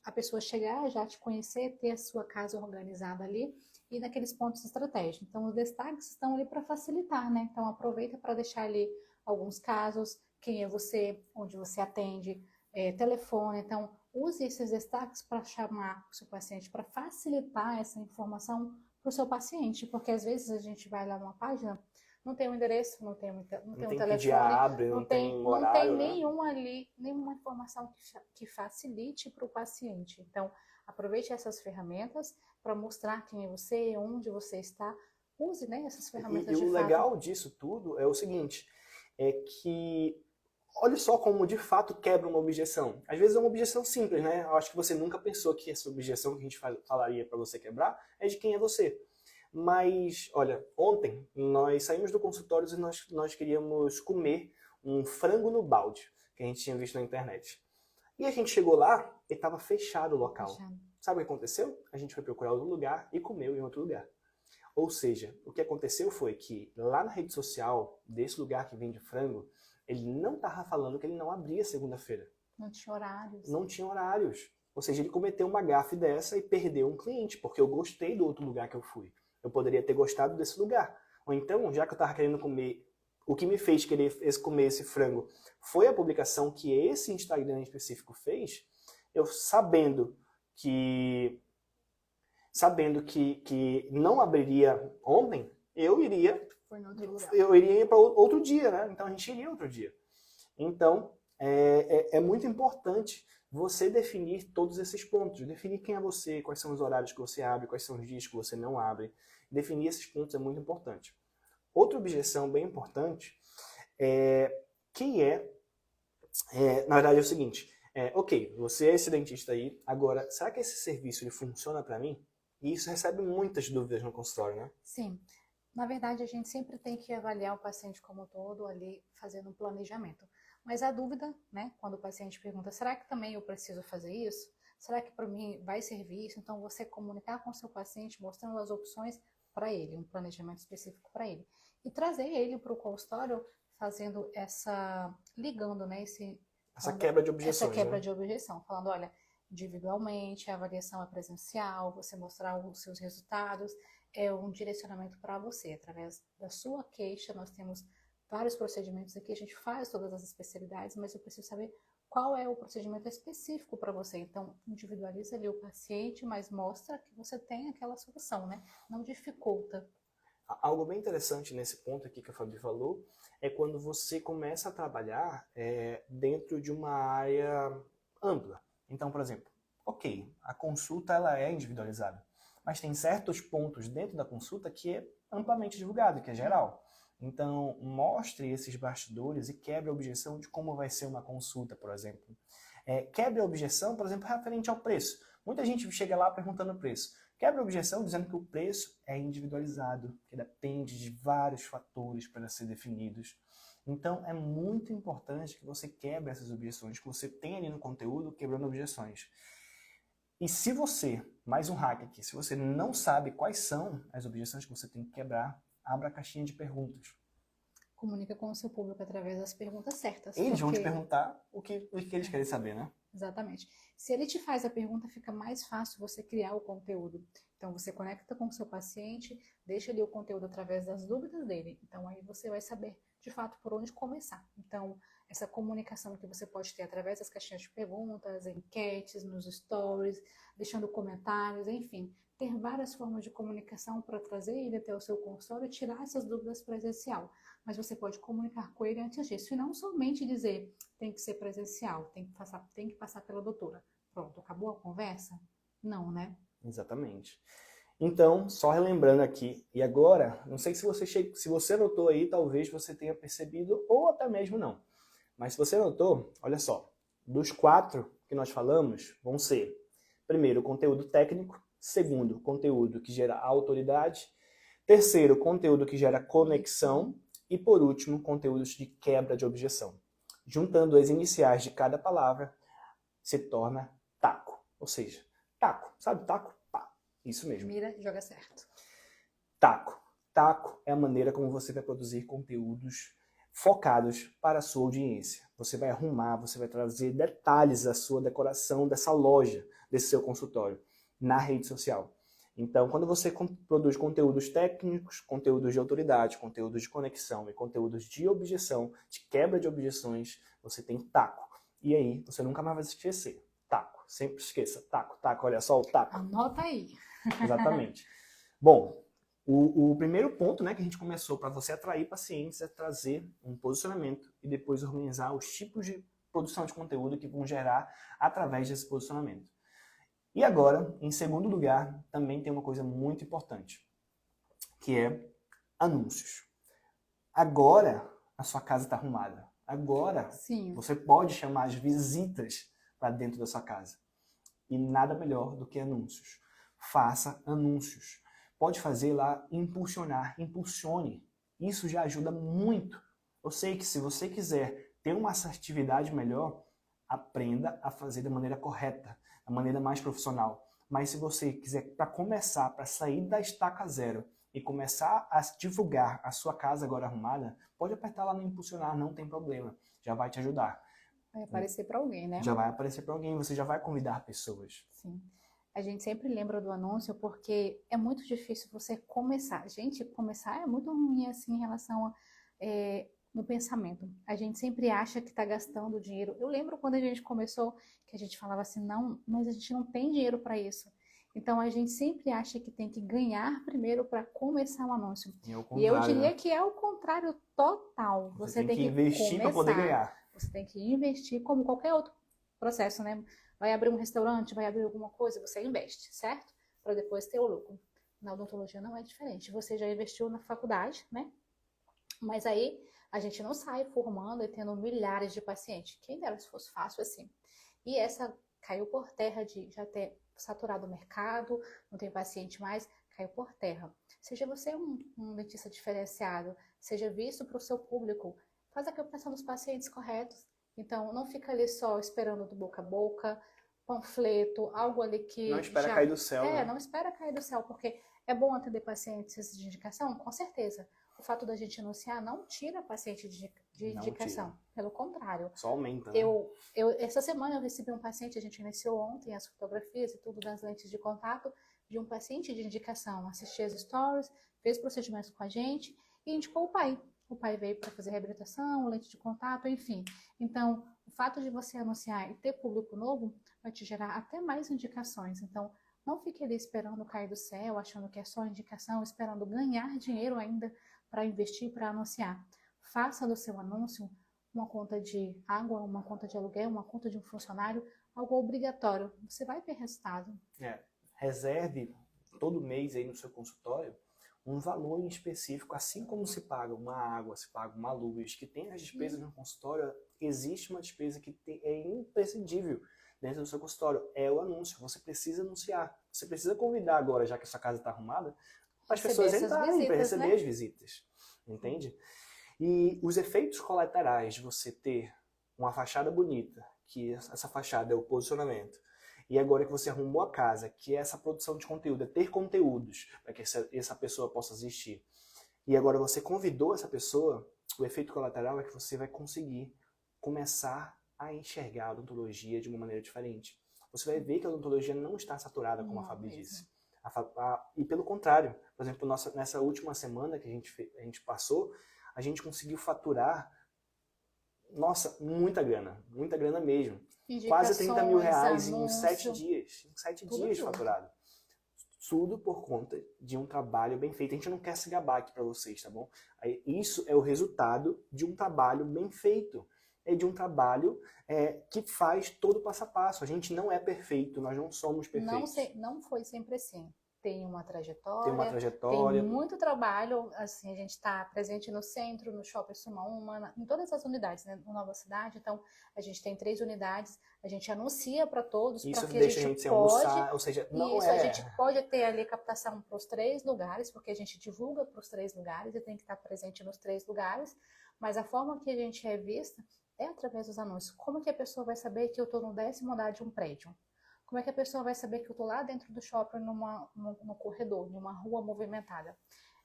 A pessoa chegar, já te conhecer, ter a sua casa organizada ali e naqueles pontos estratégicos. Então, os destaques estão ali para facilitar, né? Então, aproveita para deixar ali alguns casos, quem é você, onde você atende, telefone. Então, use esses destaques para chamar o seu paciente, para facilitar essa informação para o seu paciente, porque às vezes a gente vai lá numa página, não tem um endereço, não tem um telefone, que dia abre, não tem horário, né? nenhum ali, nenhuma informação que facilite para o paciente. Então, aproveite essas ferramentas para mostrar quem é você, onde você está. Use, né, essas ferramentas E de o fato. legal disso tudo é o seguinte, é que olha só como de fato quebra uma objeção. Às vezes é uma objeção simples, né? Eu acho que você nunca pensou que essa objeção que a gente falaria para você quebrar é de quem é você. Mas, olha, ontem nós saímos do consultório e nós queríamos comer um frango no balde, que a gente tinha visto na internet. E a gente chegou lá e estava fechado o local. Fechado. Sabe o que aconteceu? A gente foi procurar outro lugar e comeu em outro lugar. Ou seja, o que aconteceu foi que lá na rede social desse lugar que vende frango, ele não estava falando que ele não abria segunda-feira. Não tinha horários. Não tinha horários. Ou seja, ele cometeu uma gafe dessa e perdeu um cliente, porque eu gostei do outro lugar que eu fui. Eu poderia ter gostado desse lugar. Ou então, já que eu estava querendo comer, o que me fez querer comer esse frango foi a publicação que esse Instagram específico fez, eu sabendo que não abriria ontem, eu iria ir para outro dia, né? Então a gente iria outro dia. Então, é muito importante você definir todos esses pontos. Definir quem é você, quais são os horários que você abre, quais são os dias que você não abre. Definir esses pontos é muito importante. Outra objeção bem importante na verdade é o seguinte, ok, você é esse dentista aí, agora, será que esse serviço ele funciona para mim? E isso recebe muitas dúvidas no consultório, né? Sim. Na verdade, a gente sempre tem que avaliar o paciente como um todo ali, fazendo um planejamento. Mas a dúvida, né, quando o paciente pergunta, será que também eu preciso fazer isso? Será que para mim vai servir isso? Então, você comunicar com o seu paciente, mostrando as opções para ele, um planejamento específico para ele. E trazer ele para o consultório fazendo ligando, né, essa quebra de objeções. Essa quebra de objeção, falando, olha, individualmente, a avaliação é presencial, você mostrar os seus resultados, é um direcionamento para você. Através da sua queixa, nós temos vários procedimentos aqui, a gente faz todas as especialidades, mas eu preciso saber qual é o procedimento específico para você. Então, individualiza ali o paciente, mas mostra que você tem aquela solução, né? Não dificulta. Algo bem interessante nesse ponto aqui que a Fabi falou é quando você começa a trabalhar dentro de uma área ampla. Então, por exemplo, ok, a consulta ela é individualizada, mas tem certos pontos dentro da consulta que é amplamente divulgado, que é geral. Então, mostre esses bastidores e quebre a objeção de como vai ser uma consulta, por exemplo. Quebre a objeção, por exemplo, referente ao preço. Muita gente chega lá perguntando o preço. Quebra a objeção dizendo que o preço é individualizado, que depende de vários fatores para ser definidos. Então, é muito importante que você quebre essas objeções, que você tenha ali no conteúdo quebrando objeções. E se você, mais um hack aqui, se você não sabe quais são as objeções que você tem que quebrar, abra a caixinha de perguntas. Comunica com o seu público através das perguntas certas. Eles vão te perguntar o que eles querem saber, né? Exatamente. Se ele te faz a pergunta, fica mais fácil você criar o conteúdo. Então, você conecta com o seu paciente, deixa ali o conteúdo através das dúvidas dele. Então, aí você vai saber, de fato, por onde começar. Então, essa comunicação que você pode ter através das caixinhas de perguntas, enquetes, nos stories, deixando comentários, enfim. Ter várias formas de comunicação para trazer ele até o seu consultório e tirar essas dúvidas presencial. Mas você pode comunicar com ele antes disso. E não somente dizer, tem que ser presencial, tem que passar pela doutora. Pronto, acabou a conversa? Não, né? Exatamente. Então, só relembrando aqui, e agora, não sei se você notou aí, talvez você tenha percebido, ou até mesmo não. Mas se você notou, olha só, dos 4 que nós falamos, vão ser, primeiro, conteúdo técnico, segundo, conteúdo que gera autoridade, terceiro, conteúdo que gera conexão, e por último, conteúdos de quebra de objeção. Juntando as iniciais de cada palavra, se torna taco. Ou seja, taco, sabe taco? Isso mesmo. Mira, joga certo. Taco. Taco é a maneira como você vai produzir conteúdos focados para a sua audiência. Você vai arrumar, você vai trazer detalhes da sua decoração, dessa loja, desse seu consultório, na rede social. Então, quando você produz conteúdos técnicos, conteúdos de autoridade, conteúdos de conexão e conteúdos de objeção, de quebra de objeções, você tem taco. E aí, você nunca mais vai se esquecer. Taco. Sempre esqueça. Taco, taco. Olha só o taco. Anota aí. Exatamente. Bom, o primeiro ponto, né, que a gente começou para você atrair pacientes é trazer um posicionamento e depois organizar os tipos de produção de conteúdo que vão gerar através desse posicionamento. E agora, em segundo lugar, também tem uma coisa muito importante, que é anúncios. Agora a sua casa está arrumada. Agora Sim. Você pode chamar as visitas para dentro da sua casa. E nada melhor do que anúncios. Faça anúncios. Pode fazer lá impulsionar, impulsione. Isso já ajuda muito. Eu sei que se você quiser ter uma assertividade melhor, aprenda a fazer da maneira correta, da maneira mais profissional. Mas se você quiser, para começar, para sair da estaca zero e começar a divulgar a sua casa agora arrumada, pode apertar lá no impulsionar, não tem problema. Já vai te ajudar. Vai aparecer para alguém, né? Já vai aparecer para alguém, você já vai convidar pessoas. Sim. A gente sempre lembra do anúncio porque é muito difícil você começar. Gente, começar é muito ruim assim em relação no pensamento. A gente sempre acha que está gastando dinheiro. Eu lembro quando a gente começou que a gente falava assim, não, mas a gente não tem dinheiro para isso. Então a gente sempre acha que tem que ganhar primeiro para começar um anúncio. E eu diria que é o contrário total. Você tem que investir para poder ganhar. Você tem que investir como qualquer outro processo, né? Vai abrir um restaurante, vai abrir alguma coisa, você investe, certo? Para depois ter o lucro. Na odontologia não é diferente. Você já investiu na faculdade, né? Mas aí a gente não sai formando e tendo milhares de pacientes. Quem dera se fosse fácil assim. E essa caiu por terra de já ter saturado o mercado, não tem paciente mais, caiu por terra. Seja você um dentista diferenciado, seja visto para o seu público, faz a captação dos pacientes corretos. Então, não fica ali só esperando do boca a boca, panfleto, algo ali que... Não espera cair do céu. Né? Não espera cair do céu, porque é bom atender pacientes de indicação? Com certeza. O fato da gente anunciar não tira paciente de indicação. Tira. Pelo contrário. Só aumenta, né? Essa semana eu recebi um paciente, a gente iniciou ontem as fotografias e tudo das lentes de contato, de um paciente de indicação. Assisti as stories, fez procedimentos com a gente e indicou o pai. O pai veio para fazer reabilitação, lente de contato, enfim. Então, o fato de você anunciar e ter público novo vai te gerar até mais indicações. Então, não fique ali esperando cair do céu, achando que é só indicação, esperando ganhar dinheiro ainda para investir, para anunciar. Faça do seu anúncio uma conta de água, uma conta de aluguel, uma conta de um funcionário, algo obrigatório. Você vai ter resultado. Reserve todo mês aí no seu consultório um valor em específico, assim como se paga uma água, se paga uma luz, que tem as despesas no consultório, existe uma despesa que é imprescindível dentro do seu consultório, é o anúncio. Você precisa anunciar, você precisa convidar agora, já que a sua casa está arrumada, para as pessoas entrarem, para receber, né, as visitas, entende? E os efeitos colaterais de você ter uma fachada bonita, que essa fachada é o posicionamento, e agora que você arrumou a casa, que é essa produção de conteúdo, é ter conteúdos para que essa pessoa possa assistir, e agora você convidou essa pessoa, o efeito colateral é que você vai conseguir começar a enxergar a odontologia de uma maneira diferente. Você vai ver que a odontologia não está saturada, como a Fabi disse. E pelo contrário, por exemplo, nessa última semana que a gente passou, a gente conseguiu faturar, nossa, muita grana mesmo. Quase 30 mil reais em 7 dias. Em 7 dias faturado. Tudo por conta de um trabalho bem feito. A gente não quer se gabar aqui para vocês, tá bom? Isso é o resultado de um trabalho bem feito. é de um trabalho que faz todo o passo a passo. A gente não é perfeito, nós não somos perfeitos. Não foi sempre assim. Tem uma Tem uma trajetória, trajetória. tem muito trabalho, assim, a gente está presente no centro, no Shopping Suma Uma, em todas as unidades, né, no Nova Cidade, então a gente tem 3 unidades, a gente anuncia para todos, Isso porque deixa a a gente gente sem pode, almoçar, ou seja, não isso, a é... gente pode ter ali captação para os 3 lugares, porque a gente divulga para os 3 lugares e tem que estar presente nos 3 lugares, mas a forma que a gente é vista é através dos anúncios. Como que a pessoa vai saber que eu estou no 10º andar de um prédio? Como é que a pessoa vai saber que eu estou lá dentro do shopping, no corredor, numa rua movimentada?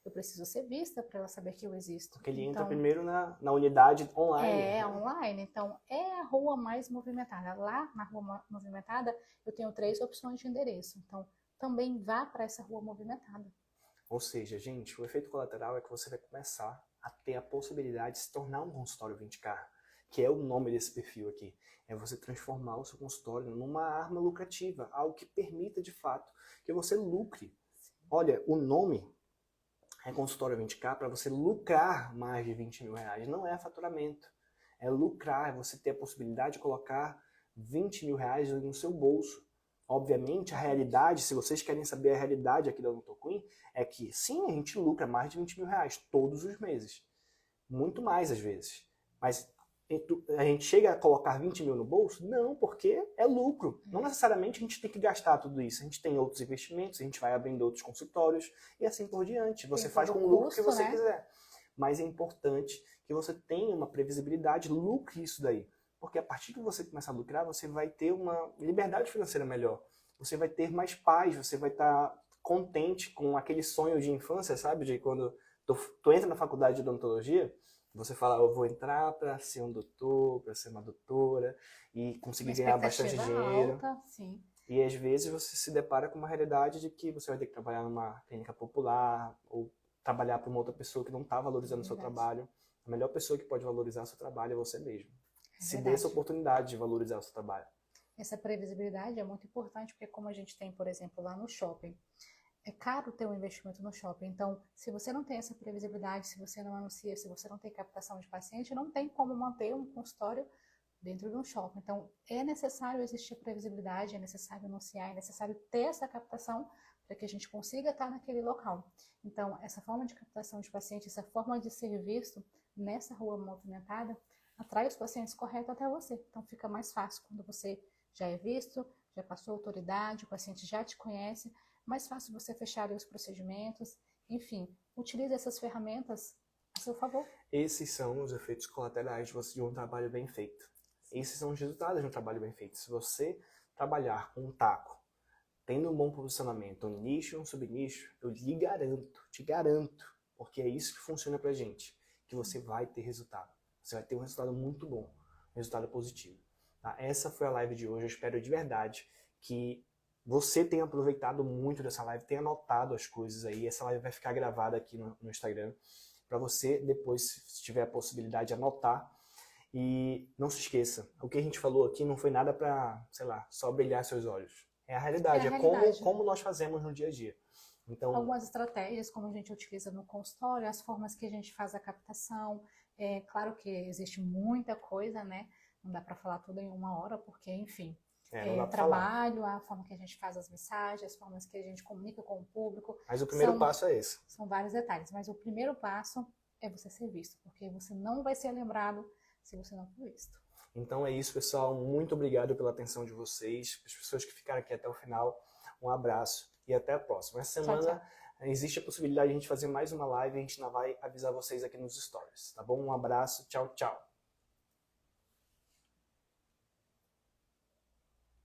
Eu preciso ser vista para ela saber que eu existo. Porque ele então, entra primeiro na unidade online. É, online. Então, é a rua mais movimentada. Lá na rua movimentada, eu tenho 3 opções de endereço. Então, também vá para essa rua movimentada. Ou seja, gente, o efeito colateral é que você vai começar a ter a possibilidade de se tornar um consultório 20K, que é o nome desse perfil aqui. É você transformar o seu consultório numa arma lucrativa, algo que permita, de fato, que você lucre. Olha, o nome é consultório 20K para você lucrar mais de 20 mil reais. Não é faturamento. É lucrar, é você ter a possibilidade de colocar 20 mil reais no seu bolso. Obviamente, a realidade, se vocês querem saber a realidade aqui da Odonto Queen, é que sim, a gente lucra mais de 20 mil reais todos os meses. Muito mais às vezes. Mas a gente chega a colocar 20 mil no bolso? Não, porque é lucro. Não necessariamente a gente tem que gastar tudo isso. A gente tem outros investimentos, a gente vai abrindo outros consultórios e assim por diante. Você faz com o lucro que você quiser. Mas é importante que você tenha uma previsibilidade, lucre isso daí. Porque a partir que você começar a lucrar, você vai ter uma liberdade financeira melhor. Você vai ter mais paz, você vai estar contente com aquele sonho de infância, sabe? De quando tu entra na faculdade de odontologia, você fala, eu vou entrar para ser um doutor, para ser uma doutora e conseguir ganhar bastante dinheiro. Alta, sim. E às vezes você se depara com uma realidade de que você vai ter que trabalhar numa clínica popular ou trabalhar para uma outra pessoa que não está valorizando o seu trabalho. A melhor pessoa que pode valorizar o seu trabalho é você mesmo. Se dê essa oportunidade de valorizar o seu trabalho. Essa previsibilidade é muito importante, porque como a gente tem, por exemplo, lá no shopping, é caro ter um investimento no shopping. Então, se você não tem essa previsibilidade, se você não anuncia, se você não tem captação de paciente, não tem como manter um consultório dentro de um shopping. Então, é necessário existir previsibilidade, é necessário anunciar, é necessário ter essa captação para que a gente consiga estar naquele local. Então, essa forma de captação de paciente, essa forma de ser visto nessa rua movimentada, atrai os pacientes corretos até você. Então, fica mais fácil quando você já é visto, já passou autoridade, o paciente já te conhece, mais fácil você fechar os procedimentos, enfim, utilize essas ferramentas a seu favor. Esses são os efeitos colaterais de um trabalho bem feito. Esses são os resultados de um trabalho bem feito. Se você trabalhar com um taco, tendo um bom posicionamento, um nicho e um subnicho, eu lhe garanto, te garanto, porque é isso que funciona pra gente, que você vai ter resultado. Você vai ter um resultado muito bom, um resultado positivo. Tá? Essa foi a live de hoje. Eu espero de verdade que você tenha aproveitado muito dessa live, tenha anotado as coisas aí. Essa live vai ficar gravada aqui no Instagram, para você depois, se tiver a possibilidade, anotar. E não se esqueça, o que a gente falou aqui não foi nada para, sei lá, só brilhar seus olhos. É a realidade, como nós fazemos no dia a dia. Então, algumas estratégias, como a gente utiliza no consultório, as formas que a gente faz a captação. É claro que existe muita coisa, né? Não dá para falar tudo em uma hora, porque, enfim, trabalho, a forma que a gente faz as mensagens, as formas que a gente comunica com o público. Mas o primeiro passo é esse. São vários detalhes, mas o primeiro passo é você ser visto, porque você não vai ser lembrado se você não for visto. Então é isso, pessoal. Muito obrigado pela atenção de vocês. As pessoas que ficaram aqui até o final, um abraço e até a próxima. Essa semana existe a possibilidade de a gente fazer mais uma live e a gente ainda vai avisar vocês aqui nos stories, tá bom? Um abraço, tchau, tchau.